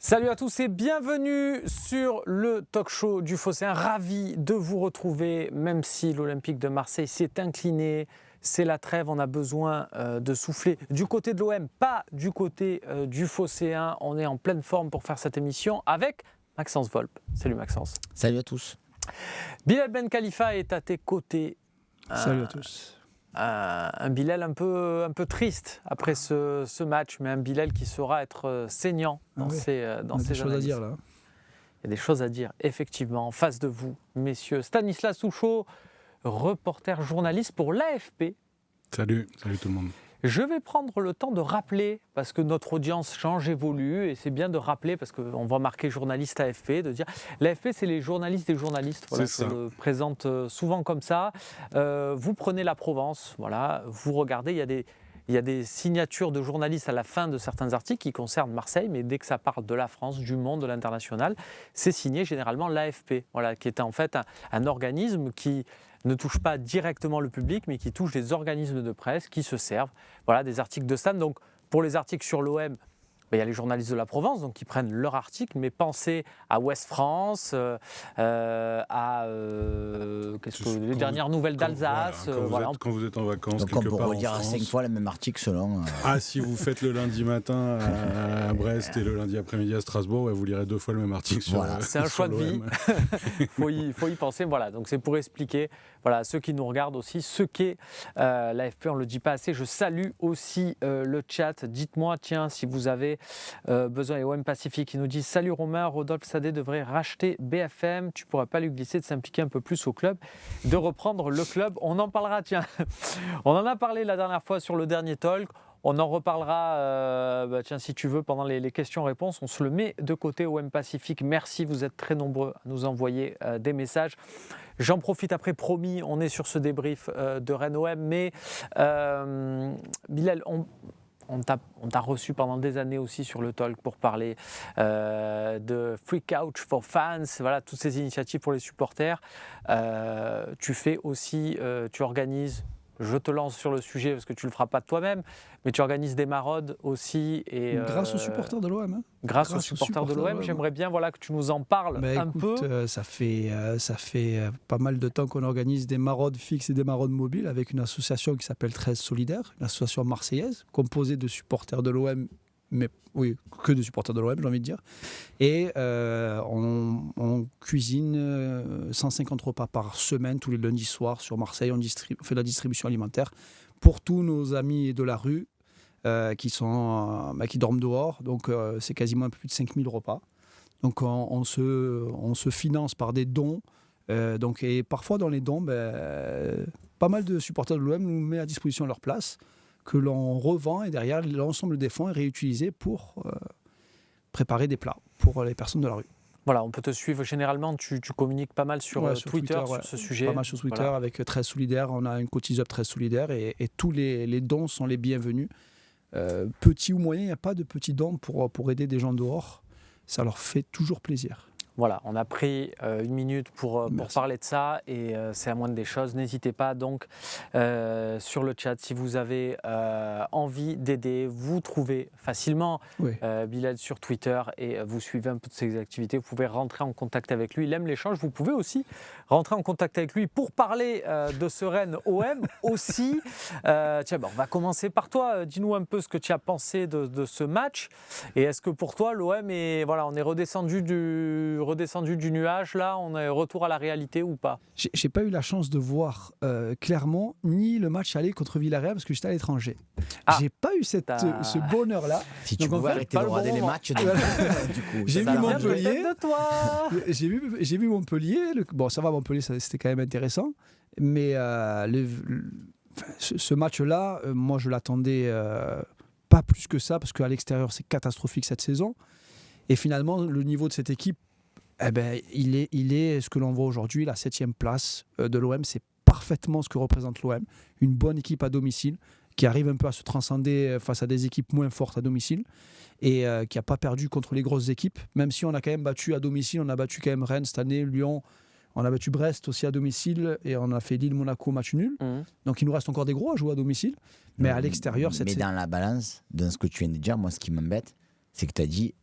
Salut à tous et bienvenue sur le talk show du Phocéen. Ravi de vous retrouver, même si l'Olympique de Marseille s'est incliné. C'est la trêve, on a besoin de souffler du côté de l'OM, pas du côté du Phocéen. On est en pleine forme pour faire cette émission avec Maxence Volpe. Salut Maxence. Salut à tous. Bilal Ben Khalifa est à tes côtés. Salut à tous. Un Bilal un peu triste après ce match, mais un Bilal qui saura être saignant dans ses choses analyses. à dire là. Il y a des choses à dire, effectivement, en face de vous, messieurs. Stanislas Souchot, reporter journaliste pour l'AFP. Salut tout le monde. Je vais prendre le temps de rappeler, parce que notre audience change, évolue, et c'est bien de rappeler, parce qu'on va marquer journaliste AFP, de dire l'AFP, c'est les journalistes des journalistes. Voilà, je le présente souvent comme ça. Vous prenez la Provence, voilà, vous regardez, il y a des signatures de journalistes à la fin de certains articles qui concernent Marseille, mais dès que ça parle de la France, du monde, de l'international, c'est signé généralement l'AFP, voilà, qui est en fait un organisme qui ne touche pas directement le public, mais qui touche des organismes de presse qui se servent des articles de Stan. Donc, pour les articles sur l'OM, il y a les journalistes de la Provence donc, qui prennent leur article, mais pensez à Ouest France, les dernières nouvelles d'Alsace. Quand vous êtes en vacances, donc on quelque peut part redire en à France. 5 fois le même article selon... Si vous faites le lundi matin à Brest et le lundi après-midi à Strasbourg, vous lirez 2 fois le même article sur Voilà. C'est un choix de vie. Il faut y penser. Voilà. Donc c'est pour expliquer ceux qui nous regardent aussi ce qu'est l'AFP. On ne le dit pas assez. Je salue aussi le chat. Dites-moi, tiens, si vous avez besoin. Et OM Pacifique qui nous dit « Salut Romain, Rodolphe Sadé devrait racheter BFM. Tu ne pourrais pas lui glisser de s'impliquer un peu plus au club, de reprendre le club. » On en parlera, tiens. On en a parlé la dernière fois sur le dernier talk. On en reparlera, si tu veux, pendant les questions-réponses. On se le met de côté OM Pacifique. Merci, vous êtes très nombreux à nous envoyer des messages. J'en profite après, promis, on est sur ce débrief de Rennes-OM. Mais Bilal, on t'a reçu pendant des années aussi sur le talk pour parler de Free Couch for Fans, voilà, toutes ces initiatives pour les supporters. Tu fais aussi, tu organises, je te lance sur le sujet parce que tu ne le feras pas de toi-même, mais tu organises des maraudes aussi. Grâce aux supporters de l'OM. Grâce aux supporters de l'OM, j'aimerais bien que tu nous en parles un peu. Ça fait pas mal de temps qu'on organise des maraudes fixes et des maraudes mobiles avec une association qui s'appelle 13 Solidaires, une association marseillaise composée de supporters de l'OM, mais oui, que de supporters de l'OM, j'ai envie de dire. Et on cuisine 150 repas par semaine, tous les lundis soirs sur Marseille. On fait de la distribution alimentaire pour tous nos amis de la rue qui dorment dehors. Donc, c'est quasiment un peu plus de 5000 repas. Donc, on se finance par des dons. Et parfois, dans les dons, pas mal de supporters de l'OM nous mettent à disposition leur place, que l'on revend, et derrière, l'ensemble des fonds est réutilisé pour préparer des plats pour les personnes de la rue. Voilà, on peut te suivre. Généralement, tu communiques pas mal sur Twitter sur ce sujet. Pas mal sur Twitter avec 13 Solidaires. On a une cotis-up 13 Solidaires et tous les dons sont les bienvenus. Petits ou moyens, il n'y a pas de petits dons pour aider des gens dehors. Ça leur fait toujours plaisir. Voilà, on a pris une minute pour parler de ça et c'est la moindre des choses. N'hésitez pas donc sur le chat si vous avez envie d'aider. Vous trouvez facilement Bilal sur Twitter et vous suivez un peu de ses activités. Vous pouvez rentrer en contact avec lui. Il aime l'échange. Vous pouvez aussi rentrer en contact avec lui pour parler de ce Rennes OM aussi. On va commencer par toi. Dis-nous un peu ce que tu as pensé de ce match. Et est-ce que pour toi, l'OM on est redescendu du nuage, là, on est retour à la réalité ou pas? J'ai pas eu la chance de voir Clermont ni le match aller contre Villarreal parce que j'étais à l'étranger. J'ai pas eu ce bonheur-là. Si tu pouvais arrêter de regarder les matchs, du coup. J'ai vu Montpellier. De toi. J'ai vu Montpellier. Bon, ça va, Montpellier, c'était quand même intéressant. Mais ce match-là, moi, je l'attendais pas plus que ça parce qu'à l'extérieur, c'est catastrophique cette saison. Et finalement, le niveau de cette équipe, il est ce que l'on voit aujourd'hui, la 7e place de l'OM. C'est parfaitement ce que représente l'OM. Une bonne équipe à domicile qui arrive un peu à se transcender face à des équipes moins fortes à domicile et qui n'a pas perdu contre les grosses équipes, même si on a quand même battu à domicile. On a battu quand même Rennes cette année, Lyon. On a battu Brest aussi à domicile et on a fait Lille-Monaco match nul. Donc il nous reste encore des gros à jouer à domicile. Mais à l'extérieur, dans la balance, dans ce que tu viens de dire, moi ce qui m'embête, c'est que tu as dit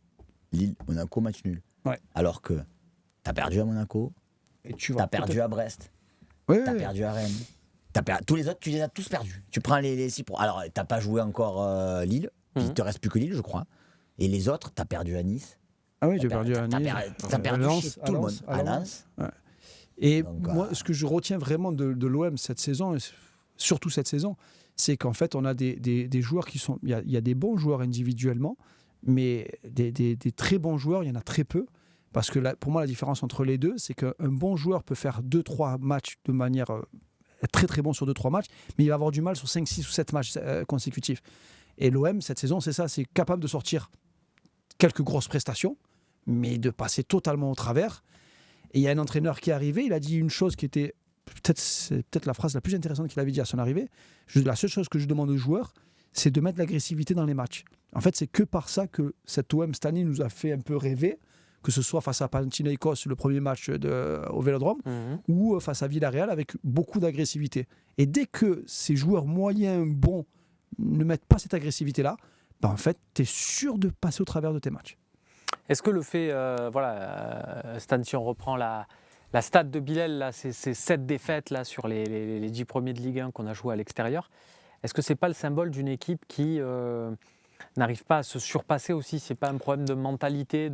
Lille, Monaco, match nul. Ouais. Alors que t'as perdu à Monaco, Et tu t'as perdu à Brest, t'as perdu à Rennes. Tous les autres, tu les as tous perdus. Tu prends les 6 pro. Alors, t'as pas joué encore Lille, il te reste plus que Lille, je crois. Et les autres, t'as perdu à Nice. Ah oui, j'ai perdu à Nice. T'as perdu Lens, chez tout le monde. À Lens. Ouais. Et Donc, moi, ce que je retiens vraiment de l'OM cette saison, et surtout cette saison, c'est qu'en fait, on a des joueurs qui sont... Il y a des bons joueurs individuellement, mais des très bons joueurs, il y en a très peu. Parce que pour moi, la différence entre les deux, c'est qu'un bon joueur peut faire 2-3 matchs de manière... être très très bon sur 2-3 matchs, mais il va avoir du mal sur 5, 6 ou 7 matchs consécutifs. Et l'OM, cette saison, c'est ça, c'est capable de sortir quelques grosses prestations, mais de passer totalement au travers. Et il y a un entraîneur qui est arrivé, il a dit une chose qui était peut-être la phrase la plus intéressante qu'il avait dit à son arrivée. La seule chose que je demande aux joueurs, c'est de mettre de l'agressivité dans les matchs. En fait, c'est que par ça que cette OM cette année nous a fait un peu rêver, que ce soit face à Panathinaikos, le premier match au Vélodrome, ou face à Villarreal avec beaucoup d'agressivité. Et dès que ces joueurs moyens, bons, ne mettent pas cette agressivité-là, en fait, tu es sûr de passer au travers de tes matchs. Est-ce que le fait, Stan, si on reprend la stat de Bilal, là, ces 7 défaites là, sur les 10 premiers de Ligue 1 qu'on a joué à l'extérieur, est-ce que ce n'est pas le symbole d'une équipe qui n'arrive pas à se surpasser aussi? Ce n'est pas un problème de mentalité,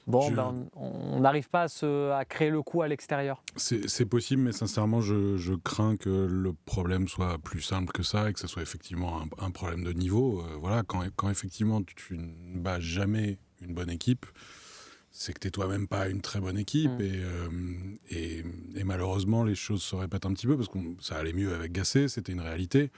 on n'arrive pas à créer le coup à l'extérieur? C'est possible, mais sincèrement, je crains que le problème soit plus simple que ça et que ce soit effectivement un problème de niveau. Voilà, quand effectivement tu ne bats jamais une bonne équipe, c'est que tu n'es toi-même pas une très bonne équipe. Et malheureusement, les choses se répètent un petit peu parce que ça allait mieux avec Gasset, c'était une réalité.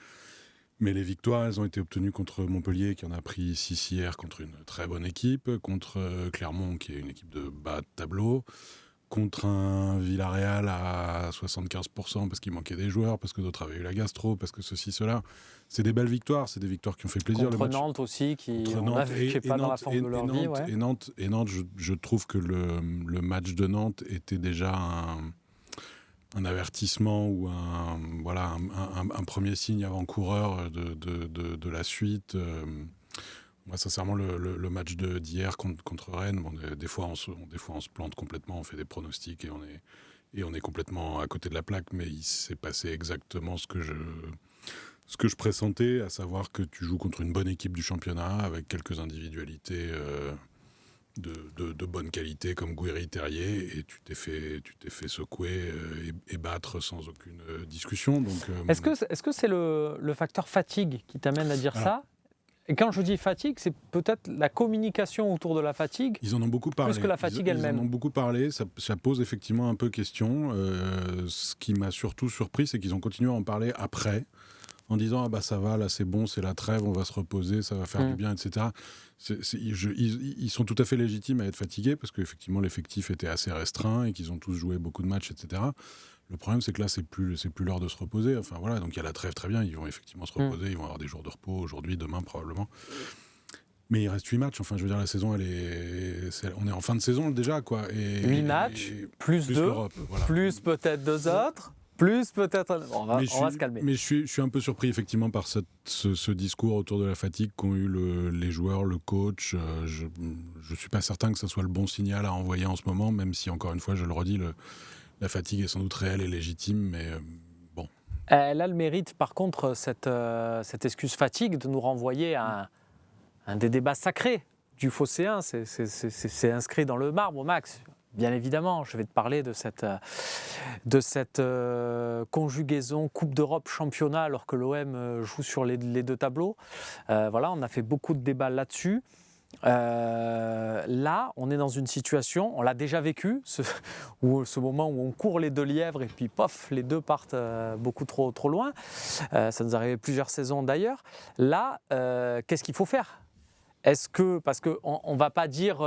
Mais les victoires, elles ont été obtenues contre Montpellier, qui en a pris 6 hier, contre une très bonne équipe, contre Clermont, qui est une équipe de bas de tableau, contre un Villarreal à 75%, parce qu'il manquait des joueurs, parce que d'autres avaient eu la gastro, parce que ceci, cela. C'est des belles victoires, c'est des victoires qui ont fait plaisir. Contre Nantes aussi, qui on a vu, je sais pas, dans la forme de leur vie. Ouais. Et Nantes, je trouve que le match de Nantes était déjà un avertissement ou un premier signe avant-coureur de la suite. Moi, sincèrement, le match d'hier contre Rennes, des fois on se plante complètement, on fait des pronostics et on est complètement à côté de la plaque, mais il s'est passé exactement ce que je pressentais, à savoir que tu joues contre une bonne équipe du championnat avec quelques individualités de bonne qualité comme Guéry-Terrier, et tu t'es fait secouer et battre sans aucune discussion. Donc, Est-ce que c'est le facteur fatigue qui t'amène à dire ça? Et quand je dis fatigue, c'est peut-être la communication autour de la fatigue. Ils en ont beaucoup parlé. Plus que la fatigue elle-même. Ils en ont beaucoup parlé. Ça pose effectivement un peu question. Ce qui m'a surtout surpris, c'est qu'ils ont continué à en parler après, en disant ah bah ça va, là c'est bon, c'est la trêve, on va se reposer, ça va faire du bien, etc. Ils sont tout à fait légitimes à être fatigués parce qu'effectivement l'effectif était assez restreint et qu'ils ont tous joué beaucoup de matchs, etc. Le problème, c'est que là, c'est plus l'heure de se reposer. Enfin voilà, donc il y a la trêve, très bien, ils vont effectivement se reposer, ils vont avoir des jours de repos aujourd'hui, demain probablement. Mais il reste 8 matchs, enfin je veux dire, la saison, on est en fin de saison déjà, quoi. 8 matchs, plus 2, voilà. Plus peut-être 2 autres, plus peut-être... On va se calmer. Mais je suis un peu surpris, effectivement, par ce discours autour de la fatigue qu'ont eu les joueurs, le coach. Je ne suis pas certain que ce soit le bon signal à envoyer en ce moment, même si, encore une fois, je le redis, la fatigue est sans doute réelle et légitime, mais bon. Elle a le mérite, par contre, cette excuse fatigue, de nous renvoyer à un des débats sacrés du Phocéen. C'est inscrit dans le marbre, Max. Bien évidemment, je vais te parler de cette conjugaison Coupe d'Europe championnat alors que l'OM joue sur les 2 tableaux. Voilà, on a fait beaucoup de débats là-dessus. Là, on est dans une situation, on l'a déjà vécu, ce moment où on court les 2 lièvres et puis pof, les 2 partent beaucoup trop loin. Ça nous arrivait plusieurs saisons d'ailleurs. Là, qu'est-ce qu'il faut faire? Parce qu'on ne va pas dire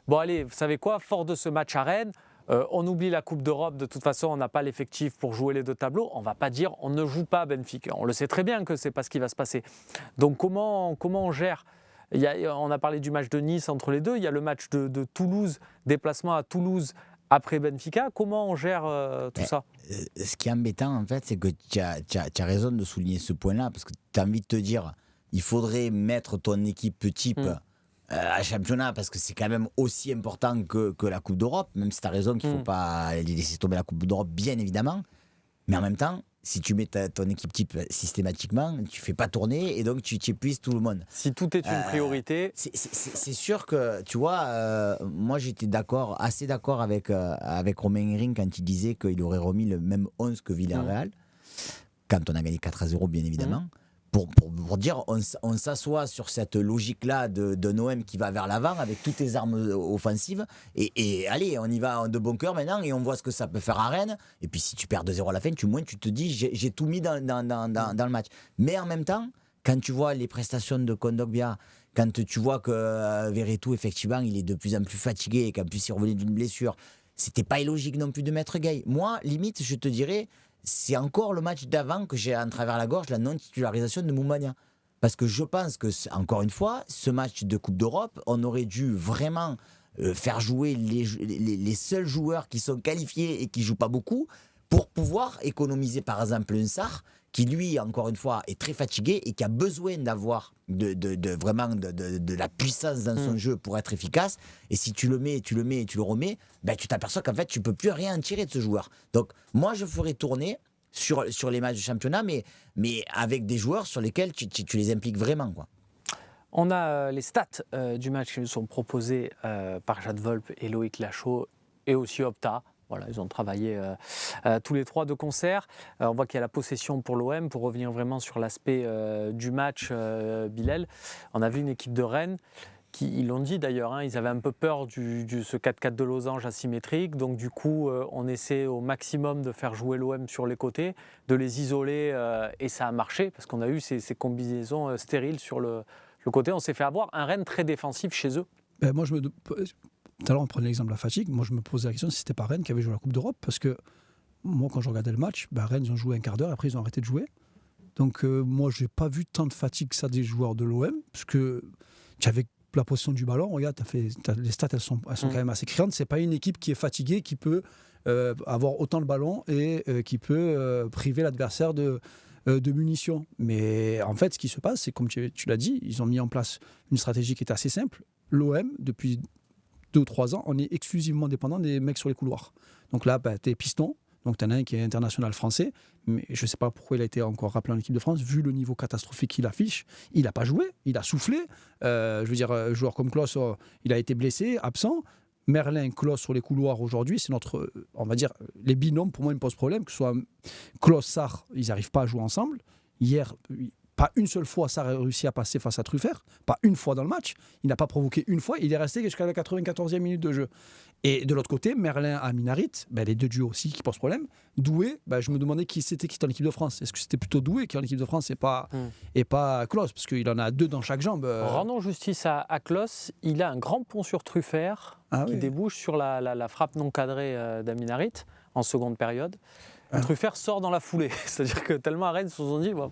bon allez, vous savez quoi, fort de ce match à Rennes, on oublie la Coupe d'Europe, de toute façon on n'a pas l'effectif pour jouer les 2 tableaux. On ne va pas dire on ne joue pas Benfica. On le sait très bien que ce n'est pas ce qui va se passer. Donc comment on gère? On a parlé du match de Nice entre les deux, il y a le match de Toulouse, déplacement à Toulouse après Benfica. Comment on gère tout ça? Ce qui est embêtant, en fait, c'est que tu as raison de souligner ce point-là, parce que tu as envie de te dire, il faudrait mettre ton équipe type à championnat, parce que c'est quand même aussi important que la Coupe d'Europe, même si tu as raison qu'il ne faut pas laisser tomber la Coupe d'Europe, bien évidemment. Mais en même temps, si tu mets ton équipe type systématiquement, tu ne fais pas tourner et donc tu épuises tout le monde. Si tout est une priorité. C'est sûr que, tu vois, moi j'étais assez d'accord avec Romain Héring quand il disait qu'il aurait remis le même 11 que Villarreal, quand on a gagné 4-0, bien évidemment. Pour dire, on s'assoit sur cette logique-là de OM qui va vers l'avant avec toutes les armes offensives. Et allez, on y va de bon cœur maintenant et on voit ce que ça peut faire à Rennes. Et puis si tu perds 2-0 à la fin, tu te dis, j'ai tout mis dans le match. Mais en même temps, quand tu vois les prestations de Kondogbia, quand tu vois que Verretou, effectivement, il est de plus en plus fatigué et qu'en plus il revenait d'une blessure, c'était pas illogique non plus de mettre Gueye. Moi, limite, je te dirais, c'est encore le match d'avant que j'ai en travers la gorge, la non-titularisation de Moumania. Parce que je pense que, encore une fois, ce match de Coupe d'Europe, on aurait dû vraiment faire jouer les seuls joueurs qui sont qualifiés et qui ne jouent pas beaucoup pour pouvoir économiser, par exemple, un Sarr qui, lui, encore une fois, est très fatigué et qui a besoin d'avoir vraiment de la puissance dans son jeu pour être efficace. Et si tu le mets, et tu le remets, ben, tu t'aperçois qu'en fait, tu ne peux plus rien tirer de ce joueur. Donc, moi, je ferais tourner sur les matchs de championnat, mais avec des joueurs sur lesquels tu les impliques vraiment, quoi. On a les stats du match qui nous sont proposés par Jade Volpe et Loïc Lachaud et aussi Opta. Voilà, ils ont travaillé tous les trois de concert. On voit qu'il y a la possession pour l'OM. Pour revenir vraiment sur l'aspect du match, Bilal, on a vu une équipe de Rennes qui, ils l'ont dit d'ailleurs, hein, ils avaient un peu peur de ce 4-4 de losange asymétrique. Donc du coup, on essaie au maximum de faire jouer l'OM sur les côtés, de les isoler et ça a marché parce qu'on a eu ces combinaisons stériles sur le côté. On s'est fait avoir un Rennes très défensif chez eux. Ben moi, tout à l'heure, on prenait l'exemple de la fatigue. Moi, je me posais la question si c'était pas Rennes qui avait joué la Coupe d'Europe. Parce que moi, quand je regardais le match, Rennes, ils ont joué un quart d'heure. Après, ils ont arrêté de jouer. Donc, moi, je n'ai pas vu tant de fatigue que ça des joueurs de l'OM. Parce que tu avais la position du ballon. Regarde, les stats, elles sont quand même assez criantes. Ce n'est pas une équipe qui est fatiguée, qui peut avoir autant le ballon et qui peut priver l'adversaire de munitions. Mais en fait, ce qui se passe, c'est comme tu l'as dit, ils ont mis en place une stratégie qui est assez simple. L'OM, depuis 2 ou 3 ans, on est exclusivement dépendant des mecs sur les couloirs. Donc là, t'es piston, donc t'en as un qui est international français, mais je ne sais pas pourquoi il a été encore rappelé en équipe de France, vu le niveau catastrophique qu'il affiche. Il n'a pas joué, il a soufflé. Je veux dire, un joueur comme Klos, il a été blessé, absent. Merlin, Klos sur les couloirs aujourd'hui, c'est notre, on va dire, les binômes, pour moi, ils me posent problème, que ce soit Klos, Sarr, ils n'arrivent pas à jouer ensemble. Hier, pas une seule fois, Sarr a réussi à passer face à Truffert, pas une fois dans le match. Il n'a pas provoqué une fois, il est resté jusqu'à la 94e minute de jeu. Et de l'autre côté, Merlin à Minarit, les deux duos aussi qui posent problème. Doué, je me demandais qui c'était en équipe de France. Est-ce que c'était plutôt Doué qui est en équipe de France et pas Klos, parce qu'il en a 2 dans chaque jambe. Rendons justice à Klos, il a un grand pont sur Truffert qui débouche sur la frappe non cadrée d'Aminarit en seconde période. Truffert sort dans la foulée, c'est-à-dire que tellement à Rennes, ils se sont dit... Bon.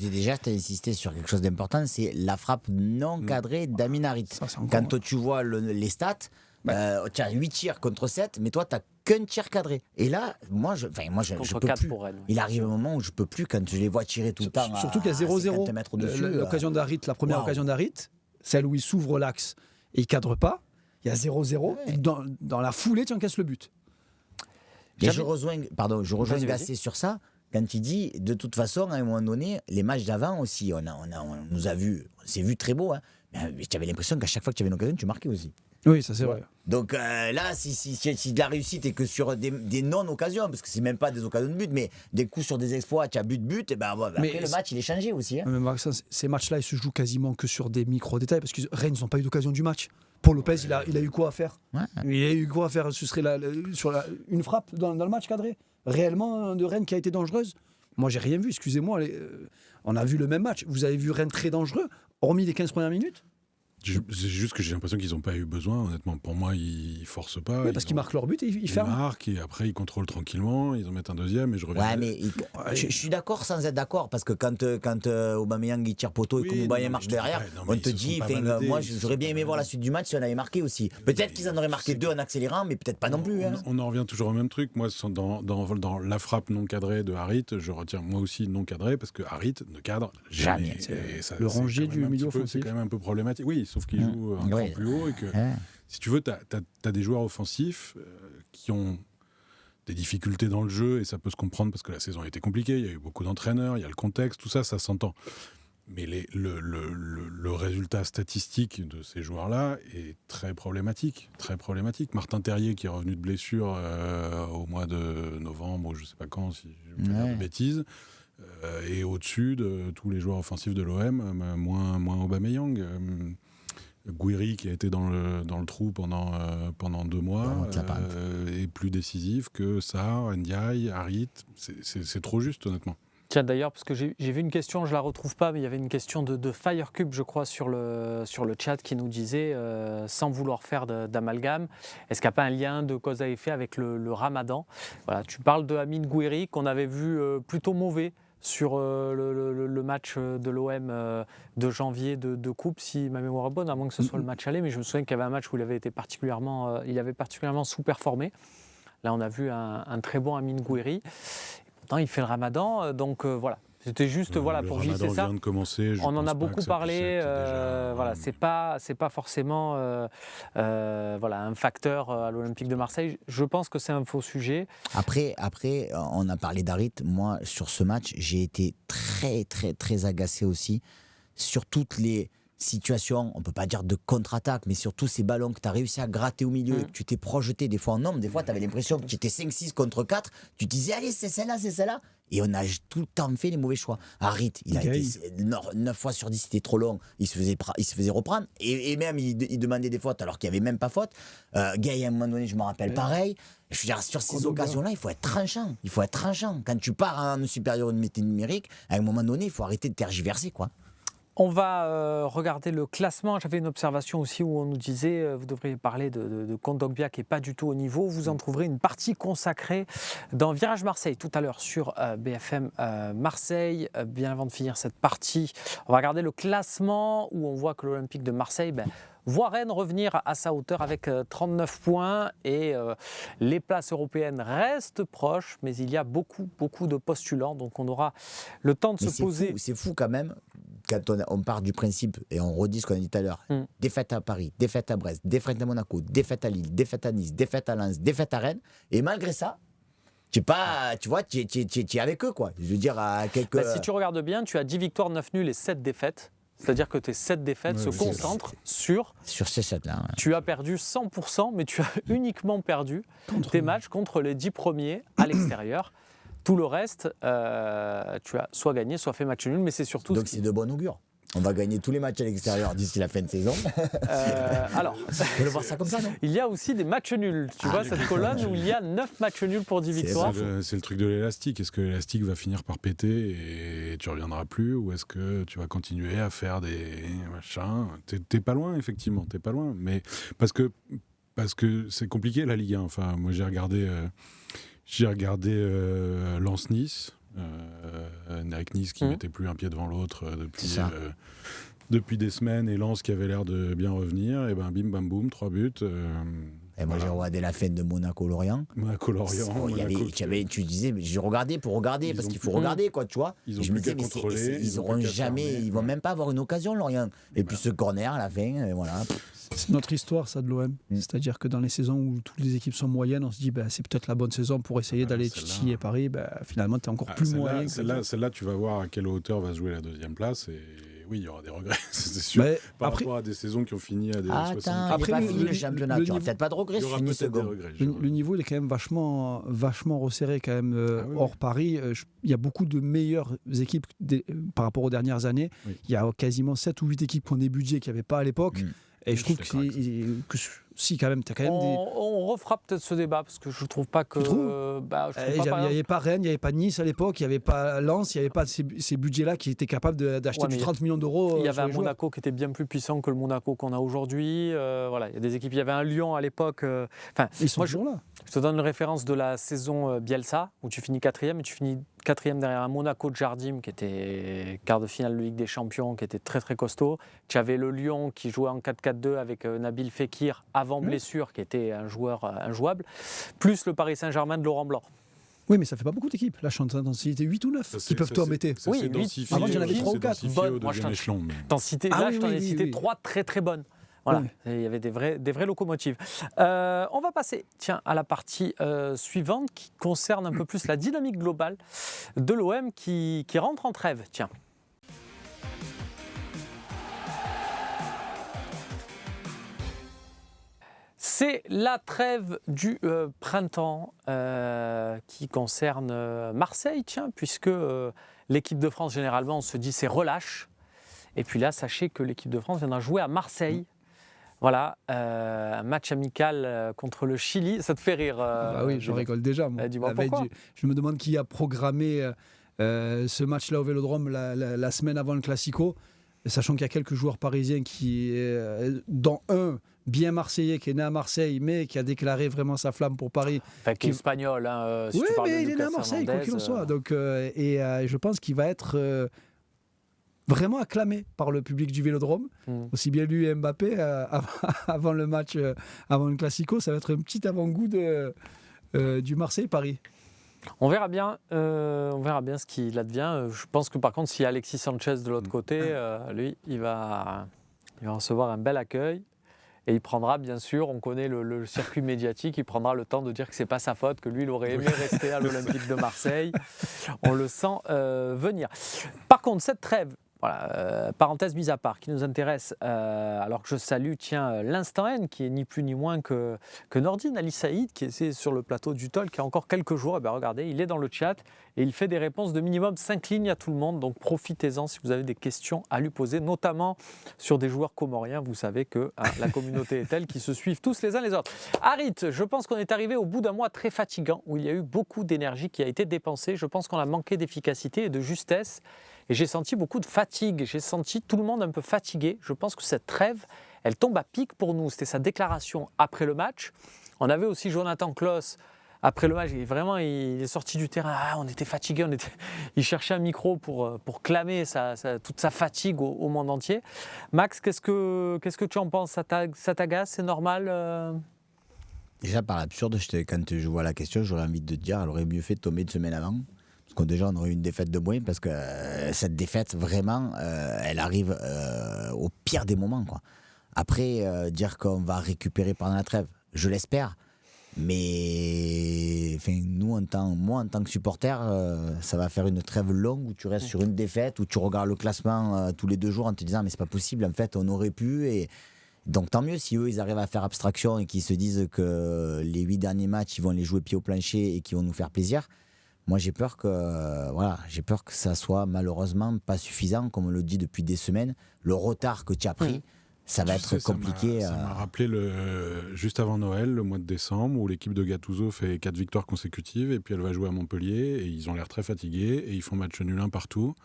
Déjà, tu as insisté sur quelque chose d'important, c'est la frappe non cadrée d'Aminarit. Quand tu vois les stats, tu as 8 tirs contre 7, mais toi, tu n'as qu'un tir cadré. Et là, moi, je peux plus. Pour Rennes, il arrive un moment où je ne peux plus, quand je les vois tirer tout le temps. Surtout qu'il y a 0-0. L'occasion d'Harit, la première occasion d'Harit, celle où il s'ouvre l'axe et il ne cadre pas, il y a 0-0. Ouais. Dans la foulée, tu encaisses le but. Et je rejoins Gassé sur ça, quand il dit, de toute façon, à un moment donné, les matchs d'avant aussi, on s'est vu très beau, hein, mais tu avais l'impression qu'à chaque fois que tu avais une occasion, tu marquais aussi. Oui, ça c'est vrai. Donc là, si de la réussite et que sur des non-occasions, parce que c'est même pas des occasions de but, mais des coups sur des exploits, tu as but, et après le match il est changé aussi. Hein. Mais Maxence, ces matchs-là, ils se jouent quasiment que sur des micro-détails, parce que Rennes, ils n'ont pas eu d'occasion du match. Paul Lopez, il a eu quoi à faire? Il a eu quoi à faire? Ce serait une frappe dans le match cadré réellement de Rennes qui a été dangereuse? Moi, j'ai rien vu, excusez-moi. On a vu le même match. Vous avez vu Rennes très dangereux, hormis les 15 premières minutes? C'est juste que j'ai l'impression qu'ils n'ont pas eu besoin, honnêtement. Pour moi, ils ne forcent pas. Oui, parce qu'ils marquent leur but et ils ferment. Ils marquent et après, ils contrôlent tranquillement. Ils en mettent un deuxième et je reviens. Ouais, mais je suis d'accord sans être d'accord. Parce que quand Aubameyang il tire poteau et que Aubameyang marche derrière, on te dit, moi, j'aurais bien aimé voir la suite du match si on avait marqué aussi. Peut-être qu'ils en auraient marqué 2 en accélérant, mais peut-être pas non plus. On en revient toujours au même truc. Moi, dans la frappe non cadrée de Harit, je retiens moi aussi non cadrée parce que Harit ne cadre jamais. Le rangé du milieu offensif. C'est quand même un peu problématique. Oui, sauf qu'il joue un cran plus haut et que, si tu veux, tu as des joueurs offensifs qui ont des difficultés dans le jeu et ça peut se comprendre parce que la saison a été compliquée, il y a eu beaucoup d'entraîneurs, il y a le contexte, tout ça, ça s'entend. Mais le résultat statistique de ces joueurs-là est très problématique, très problématique. Martin Terrier, qui est revenu de blessure au mois de novembre, ou je ne sais pas quand, si je ne veux pas dire de bêtises, est au-dessus de tous les joueurs offensifs de l'OM, moins Aubameyang. Gouiri, qui a été dans le trou pendant 2 mois, est plus décisif que Sarr, Ndiaye, Harit. C'est trop juste, honnêtement. Tiens, d'ailleurs, parce que j'ai vu une question, je ne la retrouve pas, mais il y avait une question de Firecube, je crois, sur le chat qui nous disait, sans vouloir faire d'amalgame, est-ce qu'il n'y a pas un lien de cause à effet avec le Ramadan ? Voilà, tu parles de Amine Gouiri, qu'on avait vu plutôt mauvais sur le match de l'OM de janvier de Coupe, si ma mémoire est bonne, à moins que ce soit le match aller, mais je me souviens qu'il y avait un match où il avait particulièrement sous-performé. Là, on a vu un très bon Amine Gouiri. Il fait le Ramadan, donc voilà. C'était juste pour glisser ça. Vient de commencer, on en a beaucoup parlé. Voilà, c'est pas forcément un facteur à l'Olympique de Marseille. Je pense que c'est un faux sujet. Après, on a parlé d'Harit. Moi, sur ce match, j'ai été très, très, très agacé aussi sur toutes les situation, on ne peut pas dire de contre-attaque, mais surtout ces ballons que tu as réussi à gratter au milieu et que tu t'es projeté des fois en homme, des fois tu avais l'impression que tu étais 5-6 contre 4, tu te disais allez c'est celle-là, et on a tout le temps fait les mauvais choix. Harit, il a été 9 fois sur 10, c'était trop long, il se faisait reprendre, et même il demandait des fautes alors qu'il n'y avait même pas faute. Gay, à un moment donné, je me rappelle pareil. Je veux dire, sur ces occasions-là, il faut être tranchant. Quand tu pars en supériorité numérique, à un moment donné, il faut arrêter de tergiverser, quoi. On va regarder le classement. J'avais une observation aussi où on nous disait vous devriez parler de Kondogbia qui n'est pas du tout au niveau. Vous en trouverez une partie consacrée dans Virage Marseille tout à l'heure sur BFM Marseille. Bien avant de finir cette partie, on va regarder le classement où on voit que l'Olympique de Marseille voit Rennes revenir à sa hauteur avec 39 points et les places européennes restent proches, mais il y a beaucoup de postulants, donc on aura le temps de se poser. C'est fou quand même, quand on part du principe, et on redit ce qu'on a dit tout à l'heure, défaite à Paris, défaite à Brest, défaite à Monaco, défaite à Lille, défaite à Nice, défaite à Lens, défaite à Rennes, et malgré ça, tu es avec eux, quoi. Je veux dire, à quelques... si tu regardes bien, tu as 10 victoires, 9 nuls et 7 défaites. C'est-à-dire que tes 7 défaites se concentrent sur ces 7-là. Ouais. Tu as perdu 100%, mais tu as uniquement perdu tes matchs contre les 10 premiers à l'extérieur. Tout le reste, tu as soit gagné, soit fait match nul, mais c'est surtout... Donc c'est de bon augure. On va gagner tous les matchs à l'extérieur d'ici la fin de saison. Alors, on peut le voir ça comme ça, non ? Il y a aussi des matchs nuls. Tu vois cette colonne où il y a 9 matchs nuls pour 10 victoires. C'est le truc de l'élastique. Est-ce que l'élastique va finir par péter et tu ne reviendras plus, ou est-ce que tu vas continuer à faire des machins ? T'es pas loin, effectivement, t'es pas loin. Mais parce que c'est compliqué la Ligue 1. Enfin, moi j'ai regardé Lens-Nice. Avec Nice qui mettait plus un pied devant l'autre depuis des semaines, et Lens qui avait l'air de bien revenir, et bim bam boum, 3 buts. Et moi j'ai regardé la fin de Monaco-Lorient. Tu disais, mais j'ai regardé pour regarder, parce qu'il faut regarder, quoi, tu vois. Je me disais, mais ils auront jamais, ils vont même pas avoir une occasion, Lorient. Et puis ce corner à la fin, et voilà. C'est notre histoire, ça, de l'OM. C'est-à-dire que dans les saisons où toutes les équipes sont moyennes, on se dit c'est peut-être la bonne saison pour essayer d'aller titiller Paris. Finalement, tu es encore plus moyen. Celle-là, tu vas voir à quelle hauteur va se jouer la deuxième place. Et oui, il y aura des regrets, c'est sûr. Rapport à des saisons qui ont fini à des 60. Après, le championnat, tu n'auras peut-être pas de regrets si tu finis second. Le niveau, il est quand même vachement resserré quand même hors Paris. Il y a beaucoup de meilleures équipes par rapport aux dernières années. Oui. Il y a quasiment 7 ou 8 équipes qui ont des budgets qu'il n'y avait pas à l'époque. Et je trouve que si, quand même, tu as quand même on refera peut-être ce débat, parce que je ne trouve pas que... Il n'y avait pas Rennes, il n'y avait pas Nice à l'époque, il n'y avait pas Lens, il n'y avait pas ces budgets-là qui étaient capables d'acheter du 30 millions d'euros. Il y avait un Monaco qui était bien plus puissant que le Monaco qu'on a aujourd'hui. Il y a des équipes, il y avait un Lyon à l'époque. Ils sont toujours là. Je te donne une référence de la saison Bielsa, où tu finis 4e, et tu finis 4e derrière un Monaco de Jardim, qui était quart de finale de Ligue des Champions, qui était très très costaud. Tu avais le Lyon qui jouait en 4-4-2 avec Nabil Fekir avant blessure, qui était un joueur injouable, plus le Paris Saint-Germain de Laurent Blanc. Oui, mais ça fait pas beaucoup d'équipes. Là, je suis en train d'en citer 8 ou 9 qui peuvent tout embêter. Oui, c'est 8. densifié. Avant, il y en avait 3 ou 4. Au deuxième échelon. Mais... Je t'en ai cité 3 très très bonnes. Voilà, Oui. il y avait des vraies locomotives. On va passer à la partie suivante qui concerne un peu plus la dynamique globale de l'OM qui rentre en trêve. Tiens. C'est la trêve du printemps qui concerne Marseille, puisque l'équipe de France, généralement, on se dit c'est relâche. Et puis là, sachez que l'équipe de France viendra jouer à Marseille. Voilà, un match amical contre le Chili. Ça te fait rire Oui, je rigole déjà. Moi. Dis-moi pourquoi. Je me demande qui a programmé ce match-là au Vélodrome la semaine avant le Classico, sachant qu'il y a quelques joueurs parisiens dont un bien marseillais qui est né à Marseille, mais qui a déclaré vraiment sa flamme pour Paris. Enfin, qui est espagnol, si oui, tu parles mais de il est né à Lucas Marseille, quoi Hernandez, qu'il en soit. Donc, je pense qu'il va être vraiment acclamé par le public du Vélodrome. Aussi bien lui et Mbappé, avant le match, avant le Classico, ça va être un petit avant-goût du Marseille-Paris. On verra bien ce qu'il advient. Je pense que par contre, s'il y a Alexis Sanchez de l'autre côté, lui, il va recevoir un bel accueil. Et il prendra, bien sûr, on connaît le circuit médiatique, il prendra le temps de dire que c'est pas sa faute, que lui, il aurait aimé rester à l'Olympique de Marseille. On le sent venir. Par contre, cette trêve, voilà, parenthèse mise à part, qui nous intéresse, alors que je salue, l'Instant N, qui est ni plus ni moins que Nordine Ali Saïd, qui est sur le plateau du Talk, qui a encore quelques jours. Et bien regardez, il est dans le chat et il fait des réponses de minimum 5 lignes à tout le monde. Donc profitez-en si vous avez des questions à lui poser, notamment sur des joueurs comoriens. Vous savez que la communauté est telle qu'ils se suivent tous les uns les autres. Harit, je pense qu'on est arrivé au bout d'un mois très fatigant, où il y a eu beaucoup d'énergie qui a été dépensée. Je pense qu'on a manqué d'efficacité et de justesse. Et j'ai senti beaucoup de fatigue, j'ai senti tout le monde un peu fatigué. Je pense que cette trêve, elle tombe à pic pour nous. C'était sa déclaration après le match. On avait aussi Jonathan Klaus après le match. Il est sorti du terrain. On était fatigué. Il cherchait un micro pour clamer toute sa fatigue au monde entier. Max, qu'est-ce que tu en penses ? Ça t'agace ? C'est normal Déjà, par l'absurde, quand je vois la question, j'aurais envie de te dire, elle aurait mieux fait de tomber une semaine avant. Parce que déjà, on aurait eu une défaite de moins, parce que cette défaite, vraiment, elle arrive au pire des moments, quoi. Après, dire qu'on va récupérer pendant la trêve, je l'espère. Mais moi, en tant que supporter, ça va faire une trêve longue où tu restes sur une défaite, où tu regardes le classement tous les 2 jours en te disant mais c'est pas possible, en fait, on aurait pu. Et donc tant mieux si eux, ils arrivent à faire abstraction et qu'ils se disent que les 8 derniers matchs, ils vont les jouer pied au plancher et qu'ils vont nous faire plaisir. Moi, j'ai peur que ça soit malheureusement pas suffisant, comme on le dit depuis des semaines. Le retard que tu as pris, ça va être compliqué. Ça m'a rappelé juste avant Noël, le mois de décembre, où l'équipe de Gattuso fait 4 victoires consécutives et puis elle va jouer à Montpellier et ils ont l'air très fatigués et ils font match nul un partout.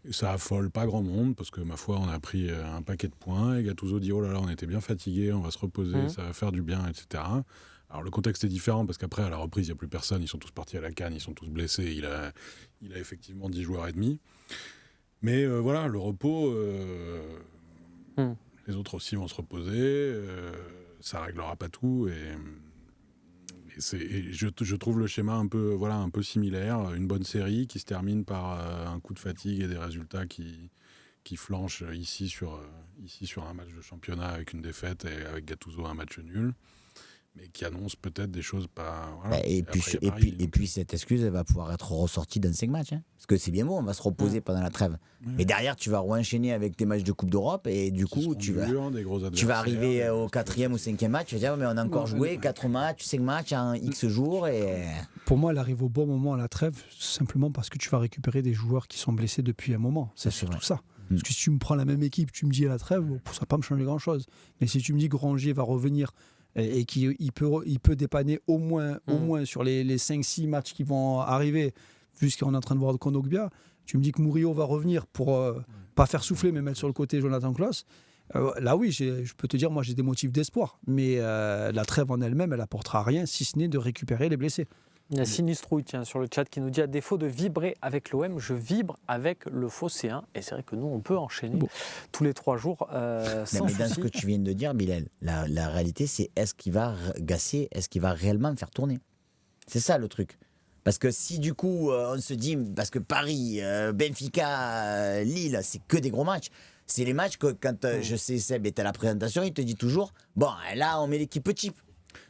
Et ça affole pas grand monde parce que, ma foi, on a pris un paquet de points et Gattuso dit « Oh là là, on était bien fatigués, on va se reposer, ça va faire du bien, etc. » Alors le contexte est différent parce qu'après, à la reprise, il n'y a plus personne, ils sont tous partis à la canne, ils sont tous blessés, il a effectivement 10 joueurs et demi. Mais voilà, le repos, les autres aussi vont se reposer, ça ne réglera pas tout. Et je trouve le schéma un peu similaire, une bonne série qui se termine par un coup de fatigue et des résultats qui flanchent ici sur un match de championnat avec une défaite et avec Gattuso un match nul. Mais qui annonce peut-être des choses pas... Voilà. Et puis cette excuse, elle va pouvoir être ressortie dans 5 matchs. Hein. Parce que c'est bien beau, on va se reposer pendant la trêve. Mais derrière, tu vas re-enchaîner avec tes matchs de Coupe d'Europe et du coup, tu vas arriver au 4e ou 5e match, tu vas dire, mais on a encore joué 4 matchs, 5 matchs en X jours. Et... Pour moi, elle arrive au bon moment à la trêve, simplement parce que tu vas récupérer des joueurs qui sont blessés depuis un moment. C'est surtout ça. Parce que si tu me prends la même équipe, tu me dis à la trêve, ça ne va pas me changer grand-chose. Mais si tu me dis que Rongier va revenir... et qu'il peut dépanner au moins sur les 5-6 matchs qui vont arriver, vu ce qu'on est en train de voir de Kondogbia. Tu me dis que Murillo va revenir pour pas faire souffler, mais mettre sur le côté Jonathan Klaus. Là, oui, je peux te dire, moi, j'ai des motifs d'espoir. Mais la trêve en elle-même, elle apportera rien, si ce n'est de récupérer les blessés. Il y a Sinistrouille sur le chat qui nous dit « À défaut de vibrer avec l'OM, je vibre avec le Phocéen ». Et c'est vrai que nous, on peut enchaîner tous les 3 jours sans souci. Dans ce que tu viens de dire, Bilal, la réalité, c'est est-ce qu'il va réellement me faire tourner ? C'est ça le truc. Parce que si du coup, on se dit, parce que Paris, Benfica, Lille, c'est que des gros matchs. C'est les matchs que quand je sais, Seb est à la présentation, il te dit toujours, bon, là, on met l'équipe type.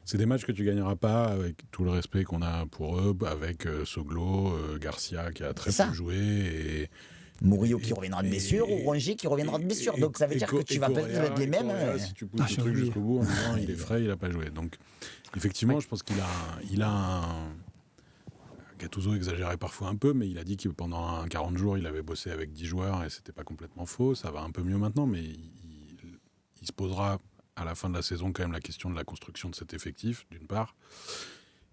C'est des matchs que tu gagneras pas avec tout le respect qu'on a pour eux, avec Soglo, Garcia qui a très peu joué et Murillo qui reviendra de blessure ou Rongier qui reviendra de blessure. Donc ça veut dire que tu vas peut-être être les mêmes. Si tu pousses le truc jusqu'au bout en disant il est frais, il n'a pas joué. Donc effectivement, je pense qu'il a un... Gattuso exagérait parfois un peu, mais il a dit que pendant 40 jours, il avait bossé avec 10 joueurs et c'était pas complètement faux. Ça va un peu mieux maintenant, mais il se posera à la fin de la saison quand même la question de la construction de cet effectif, d'une part.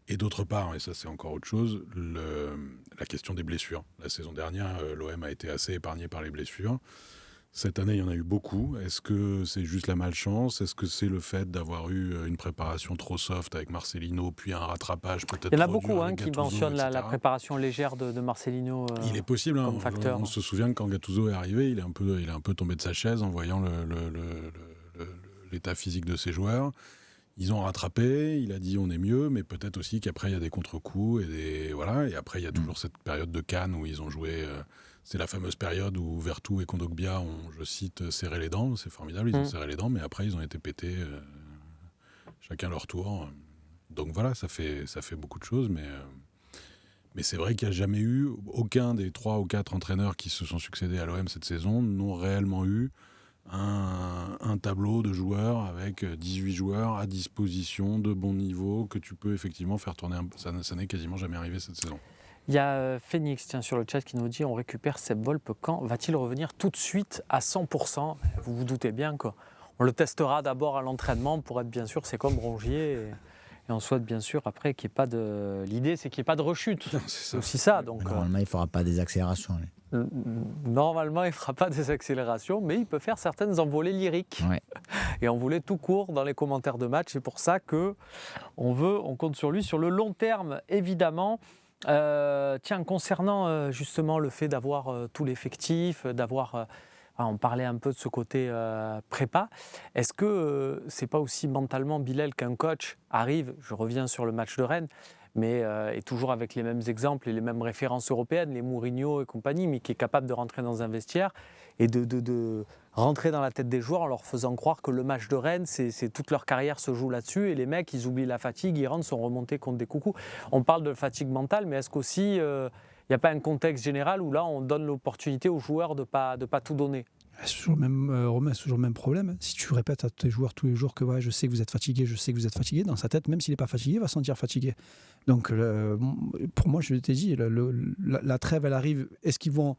Et d'autre part, et ça c'est encore autre chose, la question des blessures. La saison dernière, l'OM a été assez épargné par les blessures. Cette année, il y en a eu beaucoup. Est-ce que c'est juste la malchance ? Est-ce que c'est le fait d'avoir eu une préparation trop soft avec Marcelino, puis un rattrapage peut-être trop dur ? Il y en a beaucoup qui mentionnent la préparation légère de Marcelino il est possible, comme facteur. On se souvient que quand Gattuso est arrivé, il est un peu tombé de sa chaise en voyant l'état physique de ses joueurs. Ils ont rattrapé, il a dit on est mieux, mais peut-être aussi qu'après il y a des contre-coups et après il y a toujours cette période de Cannes où ils ont joué. C'est la fameuse période où Vertou et Kondogbia ont, je cite, serré les dents. C'est formidable, ils ont serré les dents, mais après ils ont été pétés chacun leur tour. Donc voilà, ça fait beaucoup de choses, mais c'est vrai qu'il n'y a jamais eu aucun des 3 ou 4 entraîneurs qui se sont succédés à l'OM cette saison n'ont réellement eu un tableau de joueurs avec 18 joueurs à disposition de bon niveau que tu peux effectivement faire tourner. Ça n'est quasiment jamais arrivé cette saison. Il y a Phoenix sur le chat qui nous dit on récupère Seb Volpe quand va-t-il revenir tout de suite à 100%? Vous vous doutez bien qu'on le testera d'abord à l'entraînement pour être bien sûr, c'est comme Rongier et on souhaite bien sûr après qu'il n'y ait pas de... L'idée c'est qu'il n'y ait pas de rechute, c'est aussi ça. Donc, normalement il ne fera pas des accélérations. Normalement, il ne fera pas des accélérations, mais il peut faire certaines envolées lyriques. Ouais. Et envolées tout court dans les commentaires de match. C'est pour ça qu'on compte sur lui sur le long terme, évidemment. Concernant justement le fait d'avoir tout l'effectif, on parlait un peu de ce côté prépa. Est-ce que c'est pas aussi mentalement, Bilal, qu'un coach arrive, je reviens sur le match de Rennes, mais et toujours avec les mêmes exemples et les mêmes références européennes, les Mourinho et compagnie, mais qui est capable de rentrer dans un vestiaire et de rentrer dans la tête des joueurs en leur faisant croire que le match de Rennes, c'est toute leur carrière se joue là-dessus, et les mecs, ils oublient la fatigue, ils rentrent, sont remontés contre des coucous. On parle de fatigue mentale, mais est-ce qu'aussi, il n'y a pas un contexte général où là, on donne l'opportunité aux joueurs de pas tout donner? C'est toujours le même, Romain, c'est toujours le même problème. Si tu répètes à tes joueurs tous les jours que ouais, je sais que vous êtes fatigué, dans sa tête, même s'il n'est pas fatigué, il va se sentir fatigué. Donc, pour moi, je t'ai dit, la trêve, elle arrive. Est-ce qu'ils vont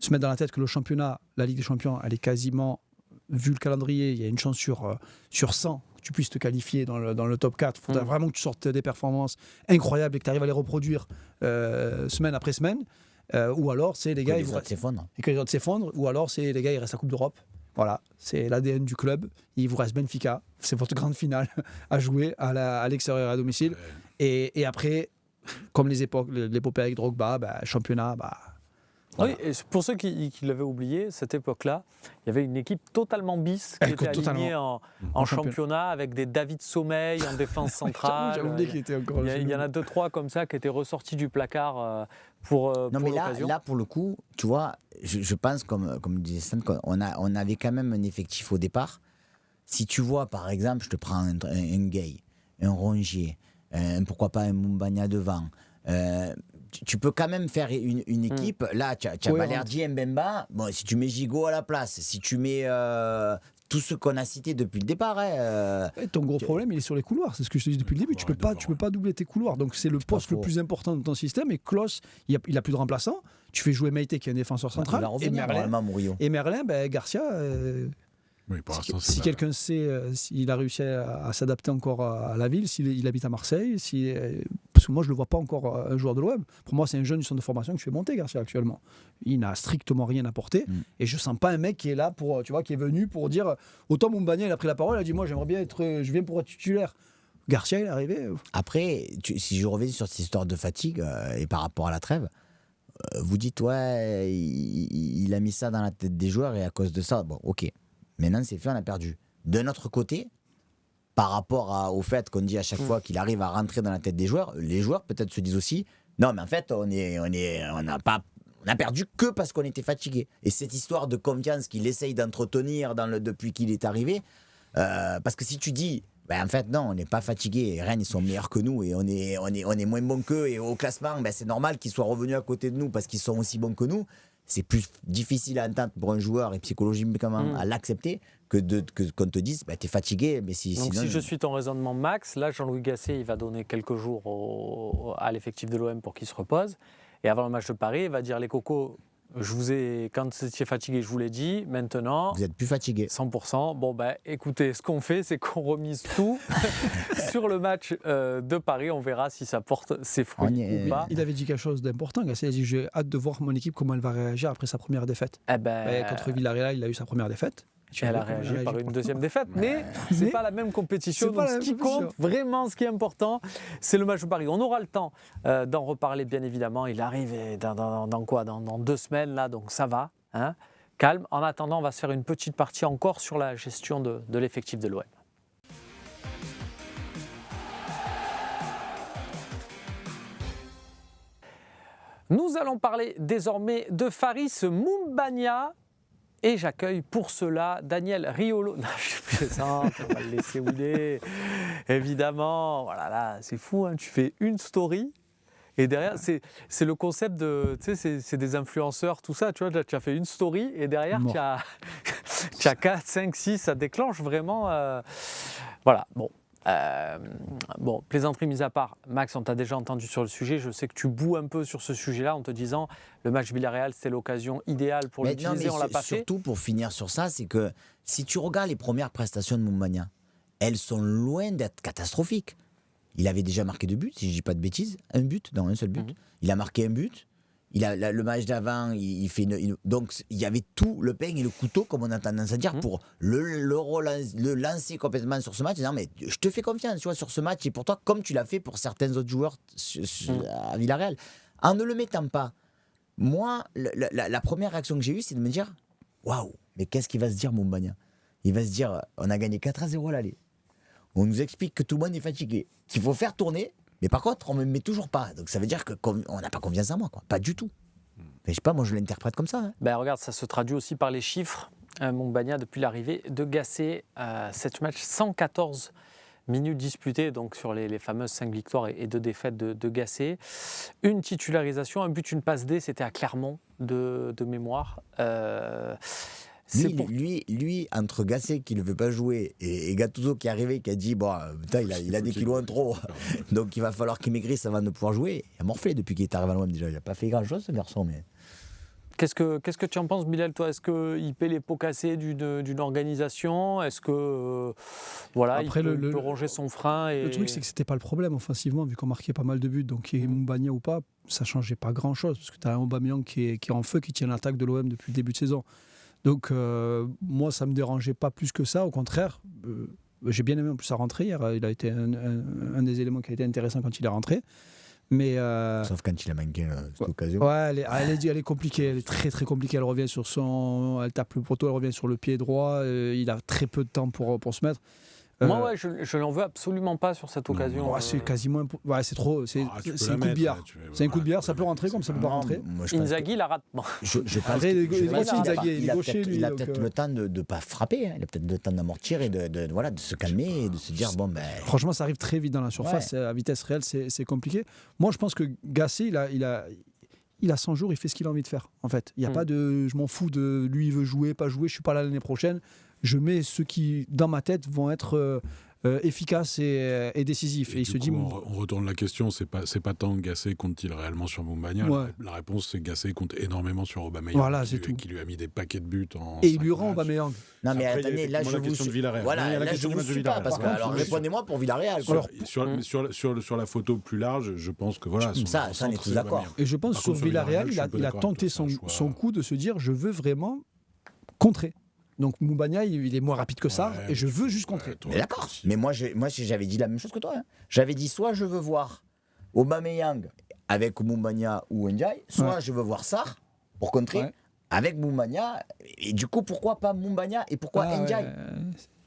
se mettre dans la tête que le championnat, la Ligue des Champions, elle est quasiment, vu le calendrier, il y a une chance sur 100 que tu puisses te qualifier dans le top 4. Il faudra vraiment que tu sortes des performances incroyables et que tu arrives à les reproduire semaine après semaine. Ou alors c'est les gars ils s'effondrent. Et que les autres s'effondrent, ou alors c'est les gars ils restent à Coupe d'Europe. Voilà, c'est l'ADN du club. Il vous reste Benfica, c'est votre grande finale à jouer à l'extérieur à domicile. Et après, comme l'épopée avec Drogba, championnat, voilà. Oui, et pour ceux qui l'avaient oublié, cette époque-là, il y avait une équipe totalement bis qui était alignée en championnat avec des David Sommeil en défense centrale. J'ai oublié qu'il était encore il y en a 2-3 comme ça qui étaient ressortis du placard pour l'occasion. Là, pour le coup, tu vois, je pense, comme disait Stan, on avait quand même un effectif au départ. Si tu vois, par exemple, je te prends un Gay, un Rongier, pourquoi pas un Moumbagna devant, tu peux quand même faire une équipe. Là, tu as Balerdi, Mbemba. Bon, si tu mets Gigot à la place, si tu mets tout ce qu'on a cité depuis le départ. Ton gros problème, il est sur les couloirs. C'est ce que je te dis depuis le début. Tu peux pas doubler tes couloirs. Donc, c'est le poste le plus important de ton système. Et Klose, il a plus de remplaçant. Tu fais jouer Meïté, qui est un défenseur central. Et Merlin, Garcia... Oui, si quelqu'un sait s'il a réussi à s'adapter encore à la ville, s'il habite à Marseille, parce que moi je ne le vois pas encore un joueur de l'OM. Pour moi, c'est un jeune du centre de formation que je fais monter, Garcia, actuellement. Il n'a strictement rien apporté et je ne sens pas un mec qui est là pour, tu vois, qui est venu pour dire. Autant Moumbagna, il a pris la parole, il a dit moi j'aimerais bien je viens pour être titulaire. Garcia, il est arrivé. Après, si je reviens sur cette histoire de fatigue et par rapport à la trêve, vous dites ouais, il a mis ça dans la tête des joueurs et à cause de ça, bon, ok. Maintenant, c'est fait, on a perdu. De notre côté, par rapport au fait qu'on dit à chaque fois qu'il arrive à rentrer dans la tête des joueurs, les joueurs peut-être se disent aussi, Non, mais en fait, on a perdu que parce qu'on était fatigué. Et cette histoire de confiance qu'il essaye d'entretenir depuis qu'il est arrivé, parce que si tu dis, en fait, non, on n'est pas fatigué, Rennes, ils sont meilleurs que nous, et on est moins bons qu'eux, et au classement, c'est normal qu'ils soient revenus à côté de nous parce qu'ils sont aussi bons que nous. C'est plus difficile à entendre pour un joueur et psychologiquement à l'accepter qu'on te dise t'es fatigué. Mais Donc sinon, si je suis ton raisonnement, Max, là Jean-Louis Gasset il va donner quelques jours à l'effectif de l'OM pour qu'il se repose. Et avant le match de Paris, il va dire les cocos, quand vous étiez fatigué, je vous l'ai dit, maintenant... Vous n'êtes plus fatigué. 100%. Bon, écoutez, ce qu'on fait, c'est qu'on remise tout sur le match de Paris. On verra si ça porte ses fruits ou pas. Il avait dit quelque chose d'important. Il a dit, j'ai hâte de voir mon équipe, comment elle va réagir après sa première défaite. Contre Villarreal, il a eu sa première défaite. Elle a réagi par une deuxième défaite, mais ce n'est pas la même compétition. Donc ce qui compte, vraiment, ce qui est important, c'est le match de Paris. On aura le temps d'en reparler, bien évidemment. Il arrive dans quoi ? Dans 2 semaines, là, donc ça va. Hein, calme. En attendant, on va se faire une petite partie encore sur la gestion de l'effectif de l'OM. Nous allons parler désormais de Faris Moumbagna. Et j'accueille pour cela Daniel Riolo. Non, je plaisante, on va le laisser où il est. Évidemment, voilà, là, c'est fou, hein, tu fais une story et derrière, c'est le concept de, tu sais, c'est des influenceurs, tout ça, tu vois, tu as fait une story et derrière, tu as 4, 5, 6, ça déclenche vraiment. Voilà, bon. Bon, plaisanterie mise à part, Max, on t'a déjà entendu sur le sujet. Je sais que tu boues un peu sur ce sujet-là en te disant le match Villarreal, c'était l'occasion idéale pour l'utiliser, on l'a pas fait. Surtout pour finir sur ça, c'est que si tu regardes les premières prestations de Moumbagna, elles sont loin d'être catastrophiques. Il avait déjà marqué 2 buts, si je ne dis pas de bêtises, un seul but. Il a marqué un but. Le match d'avant, il fait donc il y avait tout le pain et le couteau, comme on a tendance à dire, pour le lancer complètement sur ce match. Non, mais je te fais confiance, tu vois, sur ce match et pour toi, comme tu l'as fait pour certains autres joueurs à Villarreal. En ne le mettant pas, moi, la première réaction que j'ai eue, c'est de me dire waouh, mais qu'est-ce qu'il va se dire, Moumbagna ? Il va se dire on a gagné 4-0 à l'aller. On nous explique que tout le monde est fatigué, qu'il faut faire tourner. Mais par contre, on ne me met toujours pas. Donc ça veut dire qu'on n'a pas confiance en moi, quoi. Pas du tout. Mais je sais pas, moi je l'interprète comme ça. Hein. Regarde, ça se traduit aussi par les chiffres. Moumbagna, depuis l'arrivée de Gasset, 7 matchs, 114 minutes disputées, donc sur les fameuses 5 victoires et 2 défaites de Gasset. Une titularisation, un but, une passe D, c'était à Clermont de mémoire. Lui, entre Gasset qui ne veut pas jouer et Gattuso qui est arrivé, qui a dit putain, il a des kilos en trop, donc il va falloir qu'il maigrisse avant de pouvoir jouer. Il a morflé depuis qu'il est arrivé à l'OM déjà. Il n'a pas fait grand-chose, ce garçon. Mais... Qu'est-ce que tu en penses, Bilal, toi ? Est-ce qu'il paie les pots cassés d'une organisation ? Est-ce que après, il peut ronger son frein Le truc, c'est que ce n'était pas le problème offensivement, vu qu'on marquait pas mal de buts. Donc, qu'il y ait Moumbagna ou pas, ça ne changeait pas grand-chose. Parce que tu as un Aubameyang qui est en feu, qui tient l'attaque de l'OM depuis le début de saison. Donc, moi, ça ne me dérangeait pas plus que ça. Au contraire, j'ai bien aimé en plus sa rentrée hier. Il a été un des éléments qui a été intéressant quand il est rentré. Mais sauf quand il a manqué cette occasion. Ouais, elle est compliquée. Elle est très, très compliquée. Elle revient elle tape le poteau, elle revient sur le pied droit. Il a très peu de temps pour se mettre. Moi, je n'en veux absolument pas sur cette occasion. C'est quasiment c'est trop. C'est un coup de billard. C'est un coup de billard, ça peut rentrer comme ça peut pas rentrer. Inzaghi la rate. Il a peut-être le temps de ne pas frapper. Il a peut-être le temps d'amortir et de se calmer et de se dire Franchement, ça arrive très vite dans la surface. À vitesse réelle, c'est compliqué. Moi, je pense que Gasset, il a 100 jours, il fait ce qu'il a envie de faire. En fait, il n'y a pas de je m'en fous de lui, il veut jouer, pas jouer, je suis pas là l'année prochaine. Je mets ceux qui, dans ma tête, vont être efficaces et décisifs. Et il se dit. On retourne la question, c'est pas tant Gasset compte-t-il réellement sur Moumbagna. La réponse, c'est Gasset compte énormément sur Aubameyang. Voilà, c'est tout. Qui lui a mis des paquets de buts en. Et il lui rend Aubameyang. Non, mais attendez, là, je vous suis. Voilà, là, je vous suis pas. Parce que, alors, répondez-moi pour Villarreal. Sur la photo plus large, je pense que voilà. Ça, on est tous d'accord. Et je pense que sur Villarreal, il a tenté son coup de se dire je veux vraiment contrer. Donc Moumbagna, il est moins rapide que ça, et je veux juste contrer. D'accord, mais moi j'avais dit la même chose que toi. Hein. J'avais dit soit je veux voir Aubameyang avec Moumbagna ou Ndiaye, soit je veux voir Sarr pour contrer avec Moumbagna. Et du coup, pourquoi pas Moumbagna et pourquoi Ndiaye ?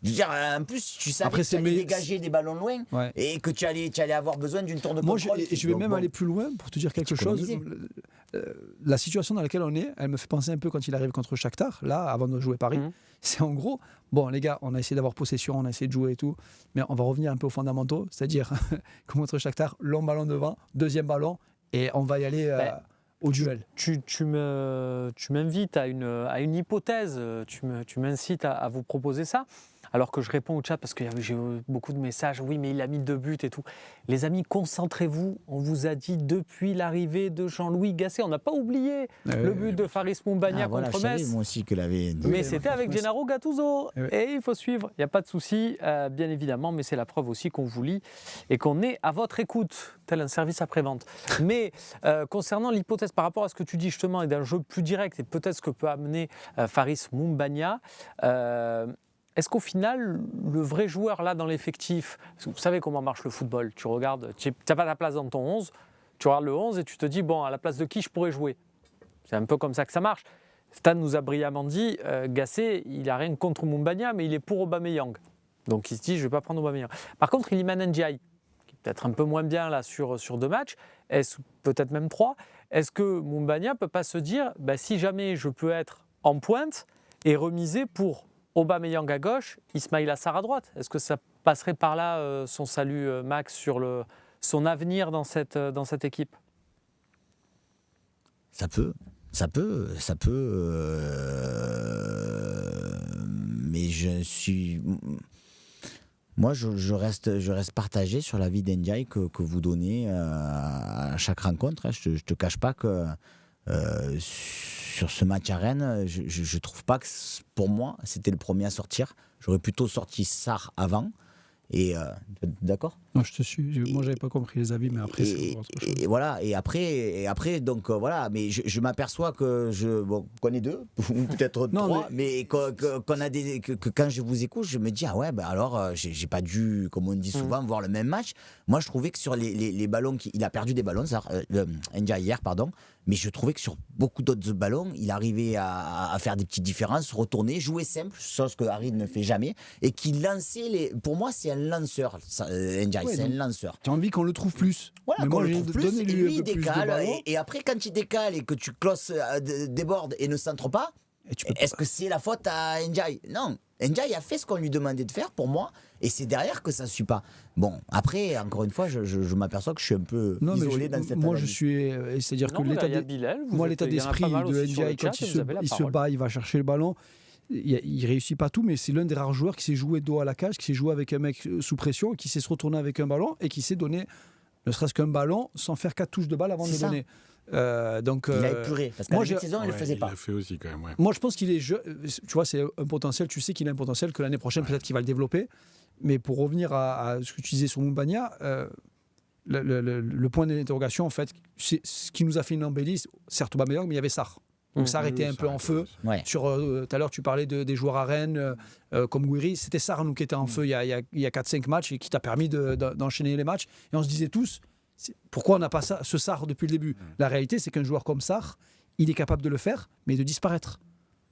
Je veux dire, en plus, tu savais Après, que tu allais dégager des ballons loin et que tu allais avoir besoin d'une tour de contrôle. Moi, je vais même aller plus loin pour te dire quelque chose. La situation dans laquelle on est, elle me fait penser un peu quand il arrive contre Shakhtar, là, avant de jouer Paris. C'est en gros, bon, les gars, on a essayé d'avoir possession, on a essayé de jouer et tout, mais on va revenir un peu aux fondamentaux, c'est-à-dire, contre Shakhtar, long ballon devant, deuxième ballon, et on va y aller au duel. Tu m'invites à une hypothèse, tu m'incites à vous proposer ça. Alors que je réponds au chat parce que j'ai beaucoup de messages, oui mais il a mis 2 buts et tout. Les amis, concentrez-vous, on vous a dit depuis l'arrivée de Jean-Louis Gasset, on n'a pas oublié le but de Faris Moumbagna contre Metz. Je savais moi aussi que l'avait. Mais c'était avec Gennaro Gattuso et il faut suivre, il n'y a pas de souci, bien évidemment, mais c'est la preuve aussi qu'on vous lit et qu'on est à votre écoute, tel un service après-vente. Mais concernant l'hypothèse par rapport à ce que tu dis justement et d'un jeu plus direct et peut-être ce que peut amener Faris Moumbagna, est-ce qu'au final, le vrai joueur là dans l'effectif, parce que vous savez comment marche le football, tu regardes, tu n'as pas ta place dans ton 11, tu regardes le 11 et tu te dis, bon, à la place de qui je pourrais jouer ? C'est un peu comme ça que ça marche. Stan nous a brillamment dit, Gasset, il n'a rien contre Moumbagna, mais il est pour Aubameyang. Donc il se dit, je ne vais pas prendre Aubameyang. Par contre, Iliman Ndiaye, qui est peut-être un peu moins bien là sur 2 matchs, peut-être même 3, est-ce que Moumbagna ne peut pas se dire, si jamais je peux être en pointe et remiser pour Aubameyang à gauche, Ismaïla Sarr à droite. Est-ce que ça passerait par là son salut, Max, sur son avenir dans cette équipe ? Ça peut. Mais moi, je reste partagé sur l'avis d'Ndiaye que vous donnez à chaque rencontre. Je te cache pas que sur ce match à Rennes, je trouve pas que pour moi c'était le premier à sortir. J'aurais plutôt sorti Sarr avant. Et d'accord ? Non, je te suis. Moi, j'avais pas compris les avis, mais après, c'est autre chose. Et voilà. Et après, donc voilà. Mais je m'aperçois que qu'on est 2 ou peut-être 3, mais qu'on a que quand je vous écoute, je me dis alors j'ai pas dû, comme on dit souvent, voir le même match. Moi, je trouvais que sur les ballons, il a perdu des ballons, Ndiaye hier, pardon. Mais je trouvais que sur beaucoup d'autres ballons, il arrivait à faire des petites différences, retourner, jouer simple, chose que Harid ne fait jamais, et qu'il lançait pour moi, c'est un lanceur, Ndiaye, c'est un lanceur. Tu as envie qu'on le trouve plus. Voilà, qu'on le trouve plus, et lui, il décale, et après, quand il décale et que tu closes, débordes et ne centre pas, est-ce que c'est la faute à Ndiaye ? Non. Ndiaye a fait ce qu'on lui demandait de faire pour moi, et c'est derrière que ça ne suit pas. Bon, après, encore une fois, je m'aperçois que je suis un peu isolé dans cette moi, analyse. C'est-à-dire que l'état d'esprit de Ndiaye, quand il se bat, il va chercher le ballon. Il réussit pas tout, mais c'est l'un des rares joueurs qui s'est joué dos à la cage, qui s'est joué avec un mec sous pression, qui sait se retourner avec un ballon et qui sait donner ne serait-ce qu'un ballon sans faire 4 touches de balle avant de le donner. Donc, il a épuré, parce qu'à la saison, il ne le faisait pas. Il l'a fait aussi quand même. Ouais. Moi, je pense qu'il est jeune. Tu vois, c'est un potentiel. Tu sais qu'il a un potentiel que l'année prochaine, peut-être qu'il va le développer. Mais pour revenir à ce que tu disais sur Moumbagna, le point d'interrogation, en fait, c'est ce qui nous a fait une embellie. Certes, Aubameyang, mais il y avait Sarr. Donc Sarr était un peu en feu. Ouais. Tout à l'heure, tu parlais des joueurs à Rennes, comme Gouiri. C'était Sarr qui était en feu il y a 4-5 matchs et qui t'a permis d'enchaîner les matchs. Et on se disait tous, pourquoi on n'a pas ce Sarr depuis le début ? La réalité, c'est qu'un joueur comme Sarr, il est capable de le faire, mais de disparaître.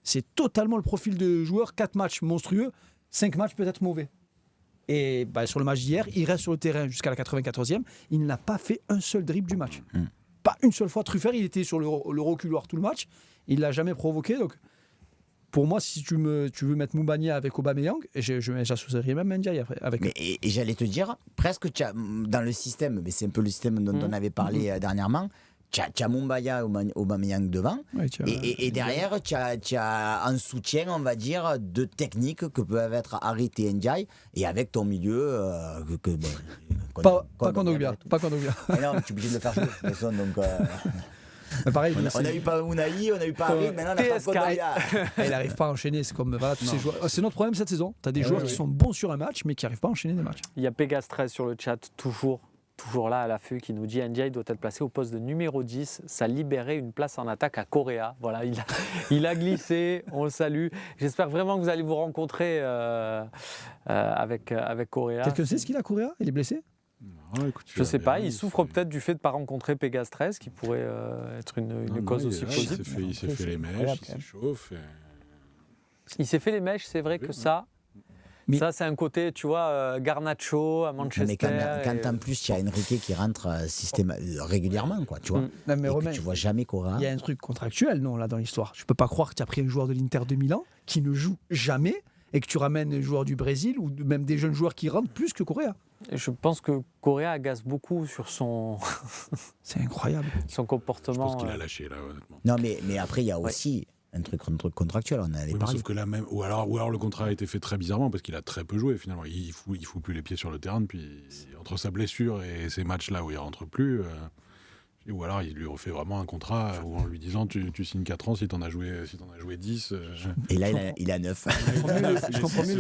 C'est totalement le profil de joueur. 4 matchs monstrueux, 5 matchs peut-être mauvais. Et sur le match d'hier, il reste sur le terrain jusqu'à la 94e. Il n'a pas fait un seul dribble du match. Pas une seule fois. Truffert, il était sur le reculoir tout le match. Il ne l'a jamais provoqué. Donc, pour moi, si tu veux mettre Moumbagna avec Aubameyang, j'associerais même Ndiaye avec. Et j'allais te dire, presque dans le système, mais c'est un peu le système dont on avait parlé dernièrement, tu as Moumbagna Aubameyang devant, et derrière, tu as un soutien, on va dire, de technique que peuvent être Harit et Ndiaye, et avec ton milieu... pas Kondogbia. Non, tu es obligé de le faire jouer. Donc... pareil, on a eu pas Unai, on a eu pas Harit, maintenant on a pas Kondogbia. Il n'arrive pas à enchaîner, c'est comme tous ces joueurs. C'est notre problème cette saison. Tu as des joueurs qui sont bons sur un match, mais qui n'arrivent pas à enchaîner des matchs. Il y a Pegas 13 sur le chat, toujours là à l'affût, qui nous dit Ndiaye doit être placé au poste de numéro 10. Ça libérait une place en attaque à Correa. Voilà, il a glissé, on le salue. J'espère vraiment que vous allez vous rencontrer avec Correa. Quelqu'un sait ce qu'il a, Correa ? Il est blessé ? Non, écoute, je ne sais pas, il souffre peut-être du fait de ne pas rencontrer Pegas 13, qui pourrait être une cause aussi plausible. Il s'est fait les mèches, il s'échauffe. Il s'est fait les mèches, c'est vrai que ça... Ça, c'est un côté, tu vois, Garnacho à Manchester. Mais quand en plus, il y a Enrique qui rentre régulièrement, quoi, tu vois. Non, mais Et Romain, que tu vois jamais Correa. il y a un truc contractuel, non, là, dans l'histoire. Je peux pas croire que tu as pris un joueur de l'Inter de Milan qui ne joue jamais et que tu ramènes un joueur du Brésil ou même des jeunes joueurs qui rentrent plus que Correa. Je pense que Correa agace beaucoup sur son C'est incroyable. son Je comportement. pense qu'il a lâché, là, honnêtement. Non, mais après, il y a aussi un truc contractuel, on en avait Oui, mais parlé. sauf que là même, ou alors le contrat a été fait très bizarrement parce qu'il a très peu joué finalement. Il fout plus les pieds sur le terrain depuis entre sa blessure et ces matchs-là où il rentre plus. Ou alors il lui refait vraiment un contrat où en lui disant tu signes 4 ans si t'en as joué 10. Et là, il a 9. Je comprends mieux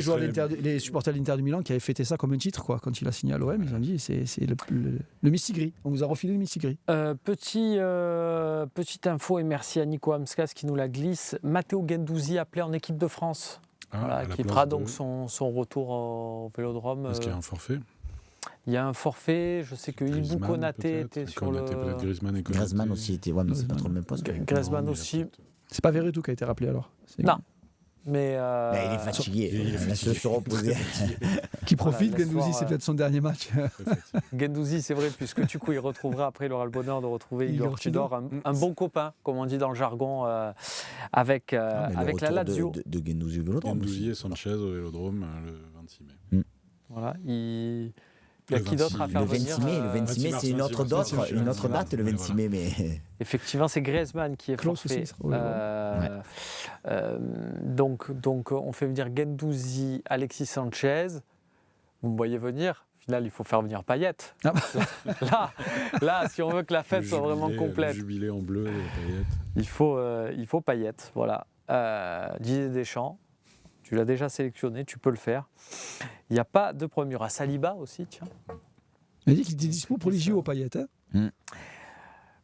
les supporters de l'Inter de Milan qui avaient fêté ça comme un titre quoi, quand il a signé à l'OM. Ils ont dit c'est le Mistigri. On vous a refilé le Mistigri. Petite info et merci à Nico Amskas qui nous la glisse. Matteo Guendouzi appelé en équipe de France, qui fera donc son retour au Vélodrome. Est-ce qu'il y a un forfait? Il y a un forfait, je sais que Ibou Konaté était sur le... Peut-être Griezmann et Konaté. Griezmann aussi était. Ouais, mais c'est pas trop le même poste. Griezmann aussi. C'est pas Verretou qui a été rappelé alors. Non. Mais Mais il est fatigué. Il est fatigué. Se reposer. Qui profite, Voilà, Guendouzi, c'est peut-être son dernier match. Guendouzi, c'est vrai, puisque du coup, il retrouvera après, il aura le bonheur de retrouver Igor Tudor, un bon copain, comme on dit dans le jargon, avec la Lazio. De Guendouzi au Vélodrome. Guendouzi et Sanchez au Vélodrome le 26 mai. Voilà, il y a qui d'autre à faire Le venir 26 mai, le 26 mai, c'est une autre date, le 26 mai, mais... Effectivement, c'est Griezmann qui est Klaus forfait. aussi, ouais. Donc, on fait venir Guendouzi, Alexis Sanchez. Vous me voyez venir. Au final, il faut faire venir Payet. Ah. Là, si on veut que la fête soit vraiment complète, Le jubilé en bleu, Payet. il faut Payet. Voilà. Didier Deschamps, tu l'as déjà sélectionné, tu peux le faire. Il n'y a pas de premier. À Saliba aussi, tiens. Il a dit qu'il était dispo pour les JO, Payet. Hein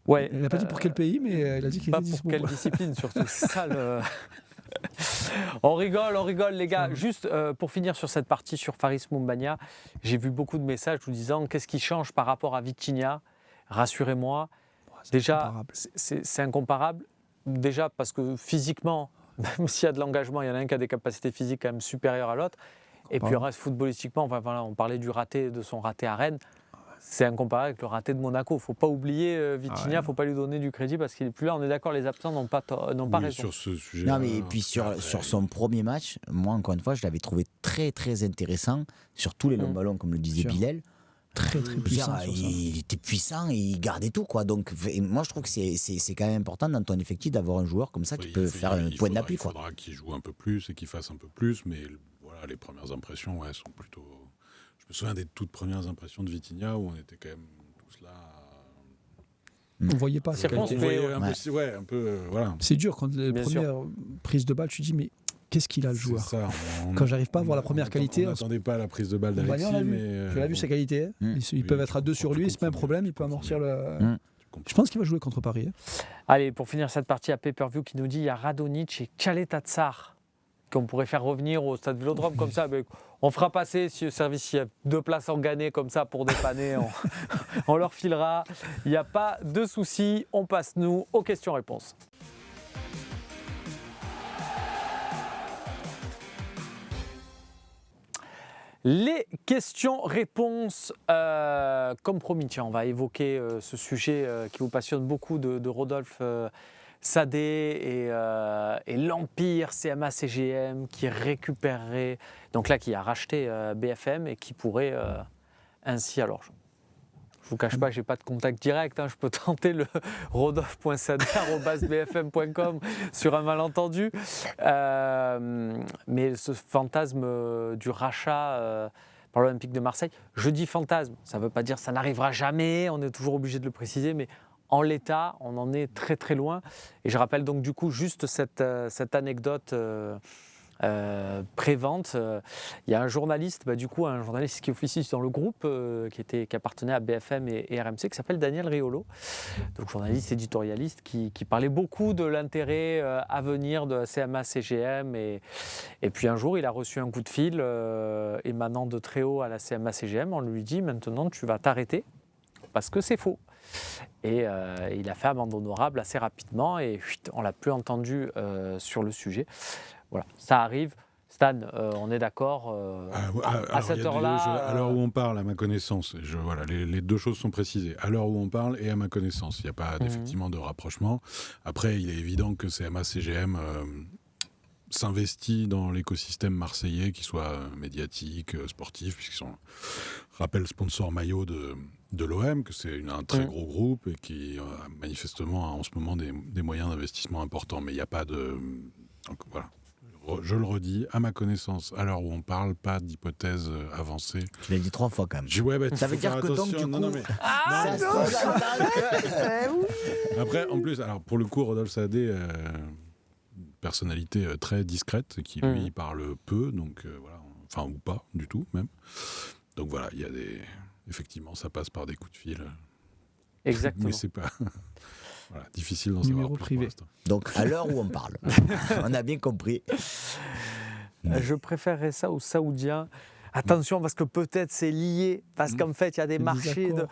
Ouais, il n'a pas dit pour quel pays, mais il a dit qu'il pas était pour dispo. quelle discipline, surtout. C'est ça le... On rigole, les gars. Juste pour finir sur cette partie sur Faris Moumbagna, j'ai vu beaucoup de messages vous disant qu'est-ce qui change par rapport à Vitinha. Rassurez-moi. Déjà, c'est incomparable. Déjà parce que physiquement, même s'il y a de l'engagement, il y en a un qui a des capacités physiques quand même supérieures à l'autre. Et puis, reste footballistiquement, enfin, voilà, on parlait de son raté à Rennes. C'est incomparable avec le raté de Monaco. Il ne faut pas oublier Vitinha, il ne faut pas lui donner du crédit parce qu'il n'est plus là. On est d'accord, les absents n'ont pas raison. Sur ce sujet. Non, mais puis sur son premier match, moi, encore une fois, je l'avais trouvé très, très intéressant sur tous les longs ballons, comme le disait Bilal. Très, très puissant. Il était puissant, il gardait tout, quoi. Donc, moi, je trouve que c'est quand même important dans ton effectif d'avoir un joueur comme ça qui peut faire un point d'appui, quoi. Il faudra qu'il joue un peu plus et qu'il fasse un peu plus, mais voilà, les premières impressions, sont plutôt... Je me souviens des toutes premières impressions de Vitinha où on était quand même tous là. On ne voyait pas. Un peu, voilà. C'est dur quand les premières prises de balle, tu te dis mais qu'est-ce qu'il a le joueur quand j'arrive pas à voir la première qualité. On n'attendait pas à la prise de balle d'Alexis, mais... Tu l'as vu sa qualité. Ils peuvent être à deux sur lui, c'est pas un problème, il peut amortir le... Je pense qu'il va jouer contre Paris. Allez, pour finir cette partie à pay-per-view qui nous dit il y a Radonjic et Caleta-Car qu'on pourrait faire revenir au stade Vélodrome comme ça. Mais on fera passer, si au service il y a 2 places en gagné comme ça pour dépanner, on leur filera. Il n'y a pas de souci, on passe nous aux questions-réponses. Les questions-réponses, comme promis, tiens, on va évoquer ce sujet qui vous passionne beaucoup de Rodolphe Sadé et l'Empire CMA-CGM qui récupérerait, donc là qui a racheté BFM et qui pourrait ainsi, alors je ne vous cache pas que je n'ai pas de contact direct, je peux tenter le rodolphe.sadé@bfm.com sur un malentendu, mais ce fantasme du rachat par l'Olympique de Marseille, je dis fantasme, ça ne veut pas dire que ça n'arrivera jamais, on est toujours obligé de le préciser, mais en l'état, on en est très très loin. Et je rappelle donc du coup juste cette anecdote pré-vente. Il y a un journaliste, un journaliste qui officie dans le groupe qui appartenait à BFM et RMC, qui s'appelle Daniel Riolo, donc journaliste éditorialiste qui parlait beaucoup de l'intérêt à venir de la CMA-CGM. Et puis un jour, il a reçu un coup de fil émanant de très haut à la CMA-CGM. On lui dit maintenant tu vas t'arrêter parce que c'est faux. Et il a fait amende honorable assez rapidement et on ne l'a plus entendu sur le sujet. Voilà, ça arrive. Stan, on est d'accord à cette heure-là. À l'heure où on parle, à ma connaissance, voilà, les deux choses sont précisées. À l'heure où on parle et à ma connaissance, il n'y a pas effectivement de rapprochement. Après, il est évident que CMA-CGM s'investit dans l'écosystème marseillais, qu'il soit médiatique, sportif, puisqu'ils sont, rappelle, sponsor maillot de l'OM, que c'est un très gros groupe et qui manifestement a en ce moment des moyens d'investissement importants. Mais il n'y a pas de... Donc, voilà. Je le redis, à ma connaissance, à l'heure où on parle, pas d'hypothèse avancée. Tu l'as dit 3 fois quand même. Ça veut dire que donc du coup... Après, en plus, alors pour le coup, Rodolphe Saadé, personnalité très discrète, qui lui parle peu, donc voilà, enfin ou pas du tout même. Donc voilà, il y a effectivement, ça passe par des coups de fil. Exactement. Mais c'est pas... Voilà, difficile d'en savoir plus privé. Donc, à l'heure où on parle, on a bien compris. Je préférerais ça aux Saoudiens. Attention, parce que peut-être c'est lié, parce qu'en fait, il y a des marchés de...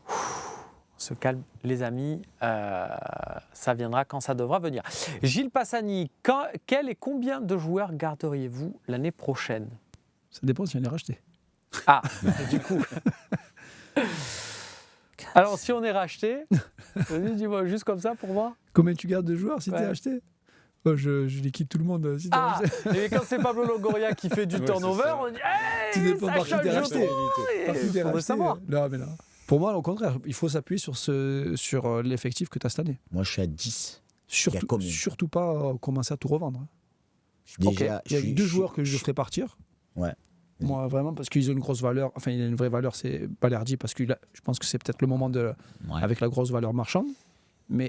On se calme, les amis, ça viendra quand ça devra venir. Gilles Passani, quel et combien de joueurs garderiez-vous l'année prochaine? Ça dépend si on est racheté. Ah, du coup... Alors, si on est racheté, vas-y, dis-moi juste comme ça pour moi. Combien tu gardes de joueurs si t'es acheté? Je liquide tout le monde. Si et quand c'est Pablo Longoria qui fait du turnover, on dit tu dépends par qui t'es racheté. Non, mais là. Pour moi, au contraire, il faut s'appuyer sur l'effectif que tu as cette année. Moi, je suis à 10. Surtout pas commencer à tout revendre. Déjà, il y a 2 joueurs que je ferai partir. Ouais. Moi, vraiment, parce qu'ils ont une grosse valeur. Enfin, il a une vraie valeur, c'est Balerdi, parce que je pense que c'est peut-être le moment avec la grosse valeur marchande.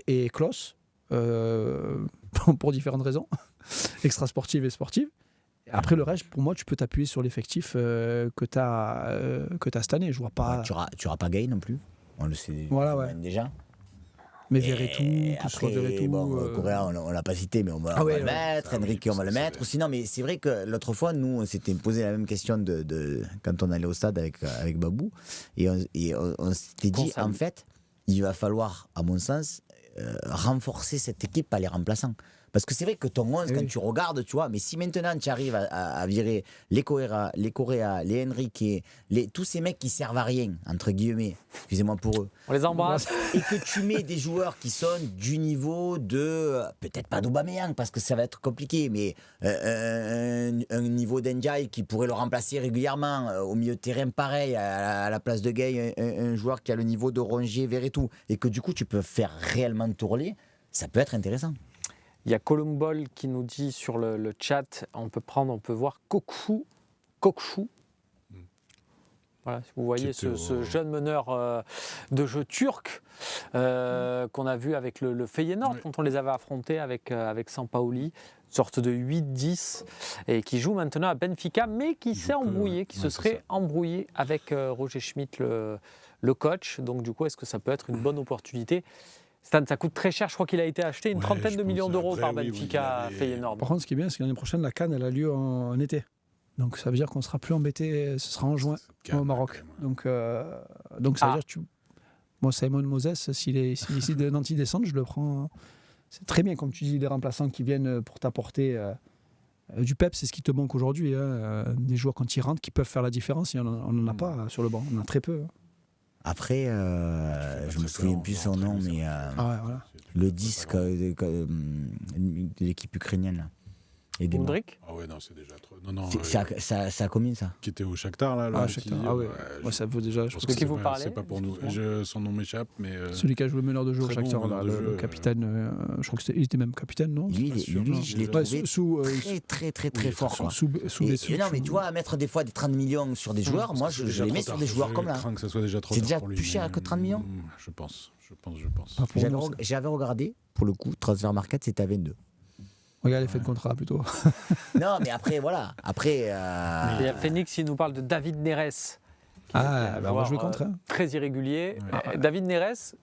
Et Klose, pour différentes raisons, extra-sportives et sportives. Après, le reste, pour moi, tu peux t'appuyer sur l'effectif que tu as cette année. Je vois pas... tu n'auras pas Gay non plus. On le sait déjà. Mais Verretou, Correa, on l'a pas cité, mais on va le mettre. Enrique, on va le mettre. Sinon, mais c'est vrai que l'autre fois, nous, on s'était posé la même question quand on allait au stade avec Babou. Et on s'était dit, en fait, il va falloir, à mon sens, renforcer cette équipe par les remplaçants. Parce que c'est vrai que ton 11, quand tu regardes, tu vois, mais si maintenant tu arrives à virer les Correa, les Enrique, tous ces mecs qui servent à rien, entre guillemets, excusez-moi pour eux. On les embrasse. Et que tu mets des joueurs qui sont du niveau de, peut-être pas d'Aubameyang, parce que ça va être compliqué, mais un niveau d'Ndiaye qui pourrait le remplacer régulièrement, au milieu de terrain pareil, à la place de Gay, un joueur qui a le niveau de Rongier, Verretou, et que du coup tu peux faire réellement tourner, ça peut être intéressant. Il y a Columbol qui nous dit sur le chat, on peut voir Kokchou. Voilà, si vous voyez ce jeune meneur de jeu turc qu'on a vu avec le Feyenoord quand on les avait affrontés avec Sampaoli, sorte de 8-10, et qui joue maintenant à Benfica, mais qui s'est embrouillé, qui se serait embrouillé avec Roger Schmidt, le coach. Donc du coup, est-ce que ça peut être une bonne opportunité? Stan, ça coûte très cher, je crois qu'il a été acheté une trentaine de millions d'euros par Benfica Feyenoord. Par contre, ce qui est bien, c'est que l'année prochaine, la CAN, elle a lieu en été. Donc ça veut dire qu'on ne sera plus embêté, ce sera en juin au Maroc. Donc ça veut dire que moi, Simon Moses, s'il décide de Nantes descendre, je le prends. C'est très bien, comme tu dis, des remplaçants qui viennent pour t'apporter du pep, c'est ce qui te manque aujourd'hui. Des joueurs, quand ils rentrent, qui peuvent faire la différence. On n'en a pas sur le banc, on en a très peu. Après, je me souviens plus son nom, mais le disque de l'équipe ukrainienne là. Mudryk. Ah ouais, non, c'est déjà trop. Non, ça a combien ça? Qui était au Shakhtar là. Shakhtar. Ah ouais. Ça vaut déjà. Je pense que vous parlez. C'est pas pour nous. Son nom m'échappe, mais. Celui qui a joué meneur de jeu au Shakhtar, le capitaine. Je crois qu'il était même capitaine, non? Lui, je l'ai trouvé très fort. Non, mais tu vois, à mettre des fois des 30 millions sur des joueurs, moi je les mets sur des joueurs comme là. Je crains que ça soit déjà trop c'est tard déjà pour lui, plus cher que 30 millions. Je pense. J'avais regardé, pour le coup, Transfer Market, c'était à 22. Regarde les faits de contrat plutôt. Non, mais après, voilà. Il y a Phoenix, il nous parle de David Neres. On va jouer contre. Très irrégulier. Ouais. David Neres,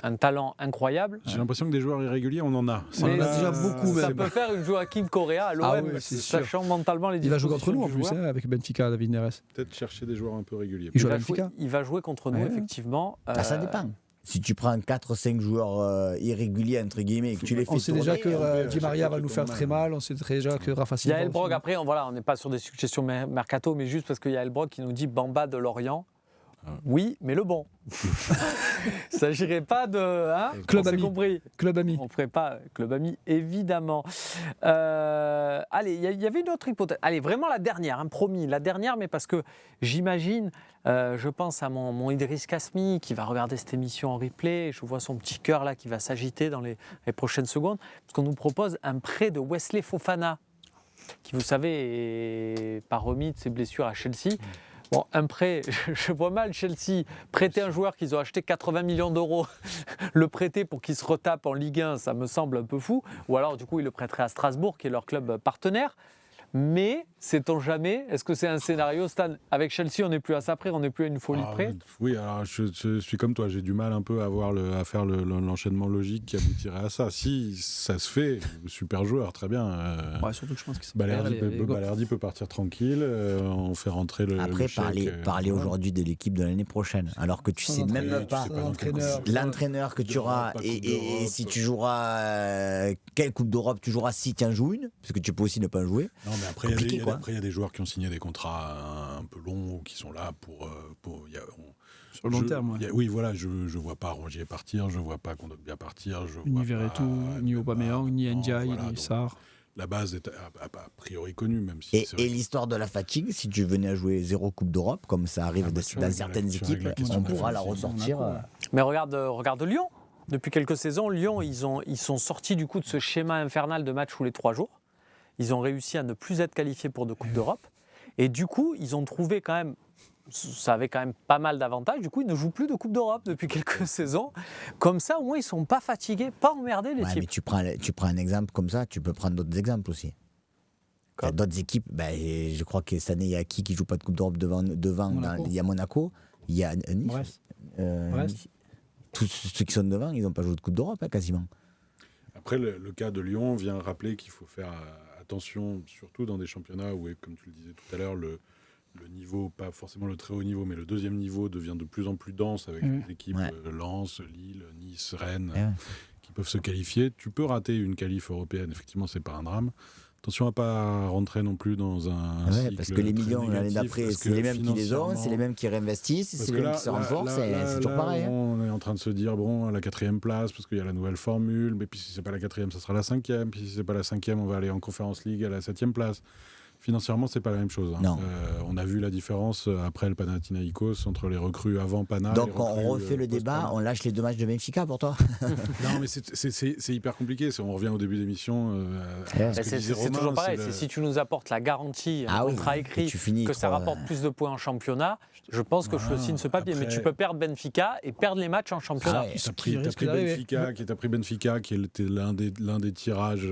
un talent incroyable. J'ai l'impression que des joueurs irréguliers, on en a. On en a déjà beaucoup. Ça peut faire une Joaquin Correa à l'OM, sachant mentalement les dispositions. Il va jouer contre nous en plus, avec Benfica, David Neres. Peut-être chercher des joueurs un peu réguliers. Il va jouer contre nous, effectivement. Ça dépend. Si tu prends 4-5 joueurs irréguliers, entre guillemets, et que tu les fais On sait tourner, déjà que Di Maria va fait nous faire mal. très mal. On sait déjà que Rafa Il y Silva. a Elbrog, aussi. après, on n'est pas sur des suggestions mercato, mais juste parce qu'il y a Elbrog qui nous dit Bamba de Lorient. Oui, mais le bon. Il ne s'agirait pas de... Hein, Club on s'est ami. compris. Club ami. On ne ferait pas Club Ami, évidemment. Allez, il y avait une autre hypothèse. Allez, vraiment la dernière, hein, promis. La dernière, mais parce que j'imagine, je pense à mon Idriss Kasmi qui va regarder cette émission en replay. Je vois son petit cœur là qui va s'agiter dans les prochaines secondes. Parce qu'on nous propose un prêt de Wesley Fofana, qui, vous savez, n'est pas remis de ses blessures à Chelsea. Bon, un prêt, je vois mal Chelsea prêter un joueur qu'ils ont acheté 80 millions d'euros, le prêter pour qu'il se retape en Ligue 1, ça me semble un peu fou. Ou alors, du coup, ils le prêteraient à Strasbourg, qui est leur club partenaire. Mais, sait-on jamais, est-ce que c'est un scénario, Stan? Avec Chelsea, on n'est plus à ça près, on n'est plus à une folie près. Oui, alors je suis comme toi, j'ai du mal un peu à faire l'enchaînement logique qui aboutirait à ça. Si ça se fait, super joueur, très bien. Ouais, surtout que je pense que Balerdi peut partir tranquille, on fait rentrer le Après, chèque, parler voilà. aujourd'hui de l'équipe de l'année prochaine, alors que tu sais même pas l'entraîneur que tu auras et si tu joueras quelle Coupe d'Europe tu joueras, si tu en joues une, parce que tu peux aussi ne pas en jouer. Non, mais après, il y a des joueurs qui ont signé des contrats un peu longs, qui sont là pour sur le long terme. Oui, voilà, je vois pas Rongier partir, je vois pas Kondogbia partir, Ni Verretou, ni Aubameyang, ni Ndiaye, ni Sarr. La base est a priori connue, même si et l'histoire de la fatigue, si tu venais à jouer 0 Coupe d'Europe, comme ça arrive dans certaines équipes, on pourra la ressortir. Mais regarde Lyon. Depuis quelques saisons, Lyon, ils sont sortis du coup de ce schéma infernal de match tous les 3 jours. Ils ont réussi à ne plus être qualifiés pour de Coupe d'Europe. Et du coup, ils ont trouvé quand même, ça avait quand même pas mal d'avantages. Du coup, ils ne jouent plus de Coupe d'Europe depuis quelques saisons. Comme ça, au moins, ils ne sont pas fatigués, pas emmerdés, les types. Mais tu prends un exemple comme ça, tu peux prendre d'autres exemples aussi. Il y a d'autres équipes, je crois que cette année, il y a qui joue pas de Coupe d'Europe devant il y a Monaco, il y a Nice. Nice. Tous ceux qui sont devant, ils n'ont pas joué de Coupe d'Europe, quasiment. Après, le cas de Lyon vient rappeler qu'il faut faire attention, surtout dans des championnats où, comme tu le disais tout à l'heure, le niveau, pas forcément le très haut niveau, mais le deuxième niveau devient de plus en plus dense avec des équipes Lens, Lille, Nice, Rennes, qui peuvent se qualifier. Tu peux rater une qualif européenne, effectivement, c'est pas un drame. Attention à pas rentrer non plus dans un cycle parce que les millions très l'année négatif, d'après, c'est les mêmes qui les ont, c'est les mêmes qui réinvestissent, c'est les mêmes qui se renforcent, c'est toujours pareil. On est en train de se dire, à la 4e place, parce qu'il y a la nouvelle formule, mais puis si c'est pas la 4e, ça sera la 5e, puis si c'est pas la 5e, on va aller en Conference League à la 7e place. Financièrement, c'est pas la même chose. Non. On a vu la différence après le Panathinaikos entre les recrues avant Pana. Donc on refait le débat, on lâche les 2 matchs de Benfica pour toi. Non, mais c'est hyper compliqué. On revient au début d'émission. C'est toujours pareil. Si tu nous apportes la garantie, un contrat écrit, que ça rapporte plus de points en championnat, je pense que je signe ce papier. Mais tu peux perdre Benfica et perdre les matchs en championnat. T'as pris Benfica, qui était l'un des tirages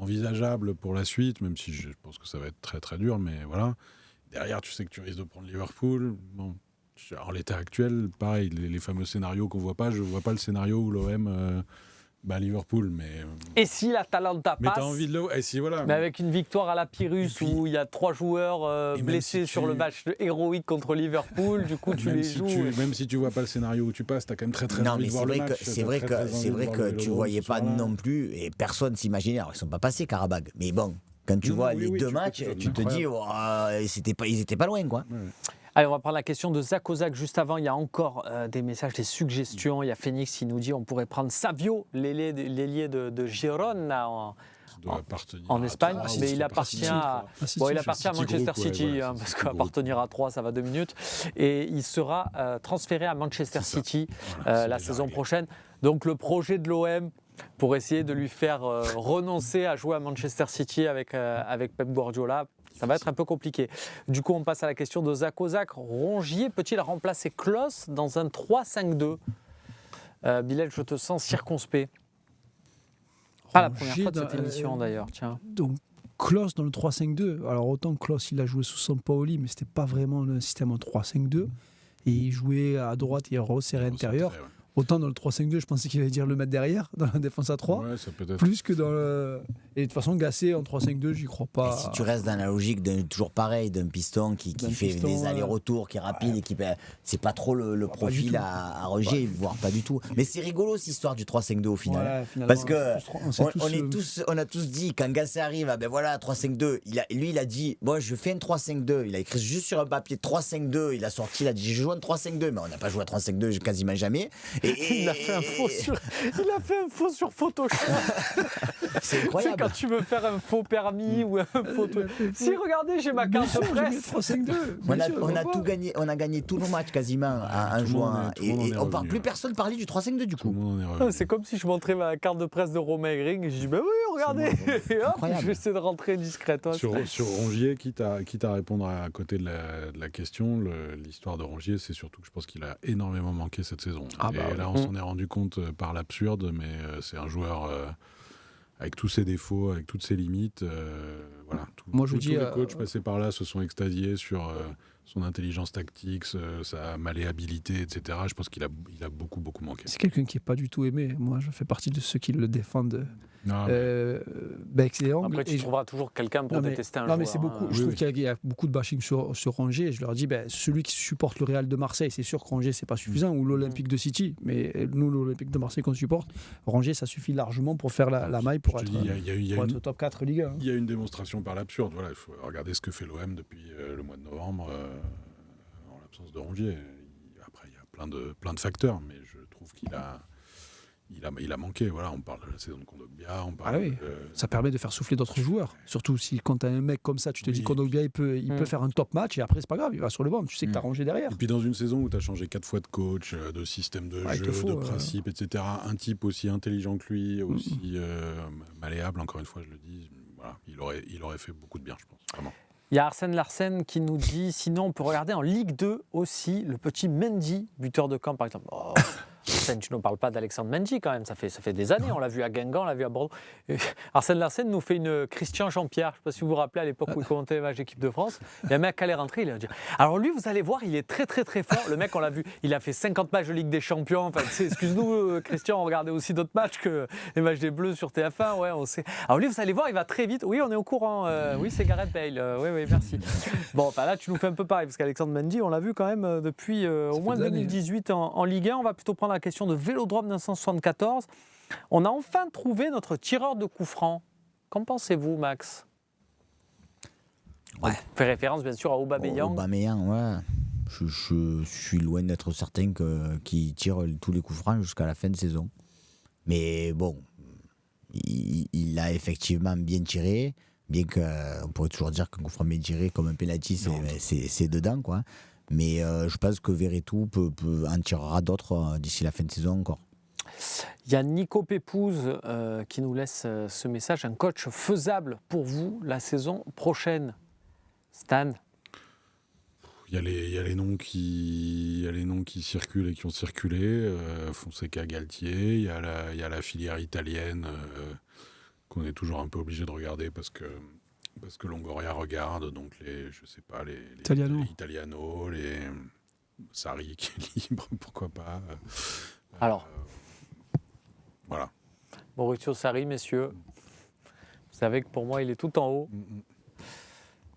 envisageables pour la suite, même si je pense que ça va être très très dur, mais voilà. Derrière, tu sais que tu risques de prendre Liverpool. Bon, en l'état actuel, pareil, les fameux scénarios qu'on voit pas, je vois pas le scénario où l'OM bat Liverpool, mais... Et si l'Atalanta passe, t'as envie de et si, voilà, mais avec une victoire à la Pyrrhus où il y a 3 joueurs blessés sur le match héroïque contre Liverpool, du coup tu les joues. Même si tu vois pas le scénario où tu passes, t'as quand même très très envie de voir le match. C'est vrai que tu voyais pas non plus, et personne s'imaginait, alors ils sont pas passés Karabag, mais bon, quand tu vois les 2 matchs, tu te dis, ils étaient pas loin, quoi. Ouais. Allez, on va prendre la question de Zach Ozak juste avant. Il y a encore des messages, des suggestions. Il y a Phoenix qui nous dit on pourrait prendre Savio, l'ailier de Girona en Espagne, mais il appartient à Manchester City, parce qu'appartenir à 3, ça va 2 minutes. Et il sera transféré à Manchester City la saison prochaine. Donc le projet de l'OM pour essayer de lui faire renoncer à jouer à Manchester City avec Pep Guardiola, ça va être un peu compliqué. Du coup, on passe à la question de Zach Ozak. Rongier peut-il remplacer Klose dans un 3-5-2 ? Bilal, je te sens circonspect. Pas la première fois de cette émission d'ailleurs, tiens. Donc, Klose dans le 3-5-2. Alors, autant Klose, il a joué sous Sampaoli, mais ce n'était pas vraiment un système en 3-5-2. Et il jouait à droite et resserré à l'intérieur. Autant dans le 3-5-2, je pensais qu'il allait dire le mettre derrière, dans la défense à 3. Ouais, ça peut être. Plus que dans le. Et de toute façon, Gasset en 3-5-2, j'y crois pas. Et si tu restes dans la logique toujours pareil, d'un piston qui fait des allers-retours, qui est rapide et qui. C'est pas trop le profil à Roger, voire pas du tout. Mais c'est rigolo cette histoire du 3-5-2 au final. Ouais, parce que on a tous dit, quand Gasset arrive, ben voilà, 3-5-2, lui il a dit, moi je fais un 3-5-2. Il a écrit juste sur un papier 3-5-2. Il a sorti, il a dit, j'ai joué un 3-5-2, mais on n'a pas joué à 3-5-2 quasiment jamais. Il a fait un faux sur Photoshop. C'est incroyable. C'est quand tu veux faire un faux permis ou un faux truc. Si, regardez, j'ai ma carte de presse. 3-5-2. On a tout gagné, on a gagné tous nos matchs quasiment à un joueur. Et plus personne parlait du 3-5-2 du coup. C'est comme si je montrais ma carte de presse de Romain Ring et je dis, ben oui, regardez. Et hop, je vais essayer de rentrer discrètement. Sur Rongier, quitte à répondre à côté de la question, l'histoire de Rongier, c'est surtout que je pense qu'il a énormément manqué cette saison. Là, on s'en est rendu compte par l'absurde, mais c'est un joueur avec tous ses défauts, avec toutes ses limites. Voilà. Moi, je vous tous dis, les coachs passés par là se sont extasiés sur son intelligence tactique, sa malléabilité, etc. Je pense qu'il a beaucoup manqué. C'est quelqu'un qui n'est pas du tout aimé. Moi, je fais partie de ceux qui le défendent. Excellent. Après, tu trouveras toujours quelqu'un pour détester un joueur. Non, mais c'est beaucoup. Je trouve qu'il y a beaucoup de bashing sur Rongier. Je leur dis, celui qui supporte le Real de Marseille, c'est sûr que Rongier, c'est pas suffisant, ou l'Olympique de City. Mais nous, l'Olympique de Marseille qu'on supporte, Rongier, ça suffit largement pour faire la maille pour être au top 4 Ligue 1. Il y a une démonstration par l'absurde. Voilà, il faut regarder ce que fait l'OM depuis le mois de novembre, en l'absence de Rongier. Après, il y a plein de facteurs, mais je trouve qu'il a manqué. Voilà, on parle de la saison de Kondogbia. Ça permet de faire souffler d'autres joueurs. Surtout si quand tu as un mec comme ça, tu te dis Kondogbia, il peut faire un top match et après, c'est pas grave, il va sur le banc. Tu sais que tu as rangé derrière. Et puis dans une saison où tu as changé 4 fois de coach, de système de jeu, de principe, etc., un type aussi intelligent que lui, aussi malléable, encore une fois, je le dis, voilà, il aurait fait beaucoup de bien, je pense. Vraiment. Il y a Arsène Larsen qui nous dit, sinon on peut regarder en Ligue 2 aussi le petit Mendy, buteur de camp par exemple. Arsène, tu ne parles pas d'Alexandre Mendy quand même, ça fait des années, on l'a vu à Guingamp, on l'a vu à Bordeaux. Et Arsène Larsen nous fait une Christian Jean-Pierre, je ne sais pas si vous vous rappelez à l'époque où il commentait les matchs d'équipe de France, il y a un mec qui allait rentrer, il a dit alors lui vous allez voir, il est très très très fort, le mec on l'a vu, il a fait 50 matchs de Ligue des Champions, enfin, excuse-nous Christian, on regardait aussi d'autres matchs que les matchs des Bleus sur TF1, ouais, on sait. Alors lui vous allez voir, il va très vite, oui on est au courant, oui c'est Gareth Bale, oui merci. Bon, enfin là tu nous fais un peu pareil, parce qu'Alexandre Mendy on l'a vu quand même depuis au moins 2018 en Ligue 1, on va plutôt prendre la question de Vélodrome 1974. On a enfin trouvé notre tireur de coups francs. Qu'en pensez-vous, Max ? Ouais. On fait référence bien sûr à Aubameyang. Aubameyang, ouais. Je suis loin d'être certain qu'il tire tous les coups francs jusqu'à la fin de saison. Mais bon, il a effectivement bien tiré. Bien qu'on pourrait toujours dire qu'un coup franc bien tiré comme un penalty, c'est dedans, quoi. Mais je pense que Verretou en tirera d'autres d'ici la fin de saison encore. Il y a Nico Pépouze qui nous laisse ce message. Un coach faisable pour vous la saison prochaine, Stan ? Il y a les noms qui circulent et qui ont circulé. Fonseca, Galtier. Il y a la filière italienne qu'on est toujours un peu obligé de regarder parce que Longoria regarde, donc les Italiano, les Sarri qui est libre, pourquoi pas. Alors, voilà. Maurizio Sarri, messieurs, vous savez que pour moi, il est tout en haut.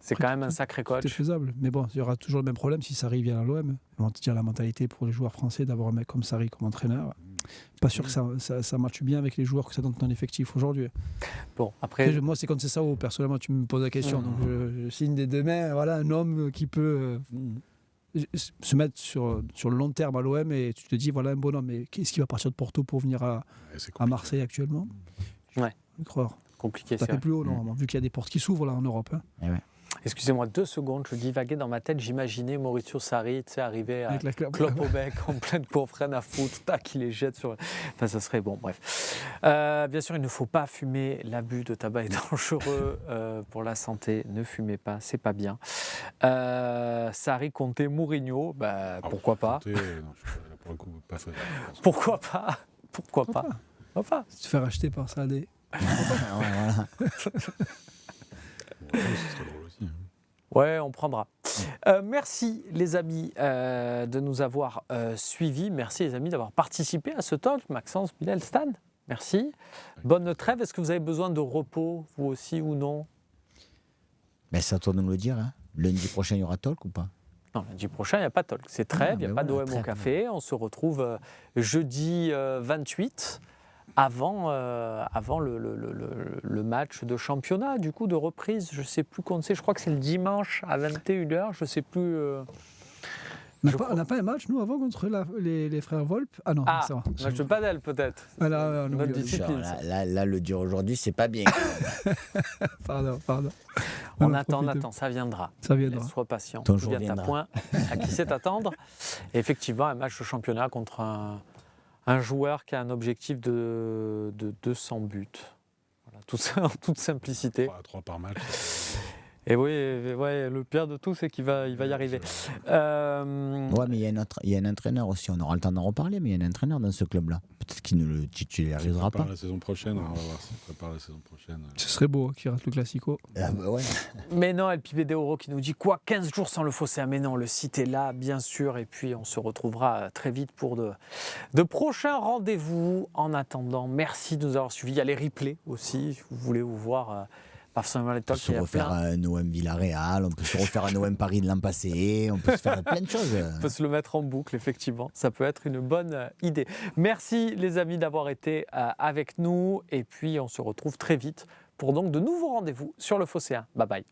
C'est quand même un sacré coach. C'est faisable, mais bon, il y aura toujours le même problème si Sarri vient à l'OM. Ils vont te dire la mentalité pour les joueurs français d'avoir un mec comme Sarri comme entraîneur. Pas sûr que ça matche bien avec les joueurs que ça donne dans l'effectif aujourd'hui. Bon, après moi, c'est quand c'est ça, personnellement, tu me poses la question. Donc, je signe des deux mains. Voilà, un homme qui peut se mettre sur le long terme à l'OM et tu te dis, voilà un bonhomme. Mais qu'est-ce qui va partir de Porto pour venir à Marseille actuellement ? Ouais. Croire. Compliqué, ça fait plus haut, normalement, vu qu'il y a des portes qui s'ouvrent là en Europe. Hein. Ouais. Excusez-moi 2 secondes, je divaguais dans ma tête, j'imaginais Maurizio Sarri arriver à clope au bec en pleine cour, freine à foutre, tac, il les jette sur... Enfin, ça serait bon, bref. Bien sûr, il ne faut pas fumer, l'abus de tabac est dangereux pour la santé, ne fumez pas, c'est pas bien. Sarri, Conte, Mourinho, pourquoi pas. Conte, non, pour le coup, pas faisable. Pourquoi pas. Enfin. Se faire acheter par Sané. Voilà. Ce serait drôle aussi. Ouais, on prendra. Merci les amis de nous avoir suivis. Merci les amis d'avoir participé à ce talk. Maxence, Bilal, Stan, merci. Bonne trêve. Est-ce que vous avez besoin de repos, vous aussi ou non? Mais c'est à toi de nous le dire. Hein. Lundi prochain, il y aura talk ou pas? Non, lundi prochain, il n'y a pas de talk. C'est trêve, il n'y a pas voilà, d'OM au café. On se retrouve jeudi 28 avant le match de championnat, du coup, de reprise. Je ne sais plus quand c'est. Je crois que c'est le dimanche à 21h. Je ne sais plus. On n'a pas un match, nous, avant, contre les frères Volpe? Ah non, c'est vrai. Match de padel, peut-être. Voilà, on Notre oublie. discipline. Là, le dire aujourd'hui, c'est pas bien. Pardon. On attend, ça viendra. Ça viendra. Sois patient. Ton Tout jour vient à viendra. point. À qui sait attendre. Et effectivement, un match de championnat contre un joueur qui a un objectif de 200 buts. Voilà, tout ça en toute simplicité. 3 par match. Et oui, le pire de tout, c'est qu'il va y arriver. Ouais, mais il y a un entraîneur aussi. On aura le temps d'en reparler, mais il y a un entraîneur dans ce club-là. Peut-être qu'il ne le titularisera pas. La saison prochaine, on va voir s'il prépare la saison prochaine. Ce serait beau qu'il rate le Classico. Ah bah ouais. Mais non, El Pibe de Oro qui nous dit quoi, 15 jours sans le Phocéen. Mais non, le site est là, bien sûr. Et puis, on se retrouvera très vite pour de prochains rendez-vous. En attendant, merci de nous avoir suivis. Il y a les replays aussi, si vous voulez vous voir. Personnellement, les On peut talks, se refaire un OM Villarreal, on peut se refaire un OM Paris de l'an passé, on peut se faire plein de choses. On peut se le mettre en boucle, effectivement. Ça peut être une bonne idée. Merci les amis d'avoir été avec nous. Et puis, on se retrouve très vite pour donc de nouveaux rendez-vous sur le Phocéen. Bye bye.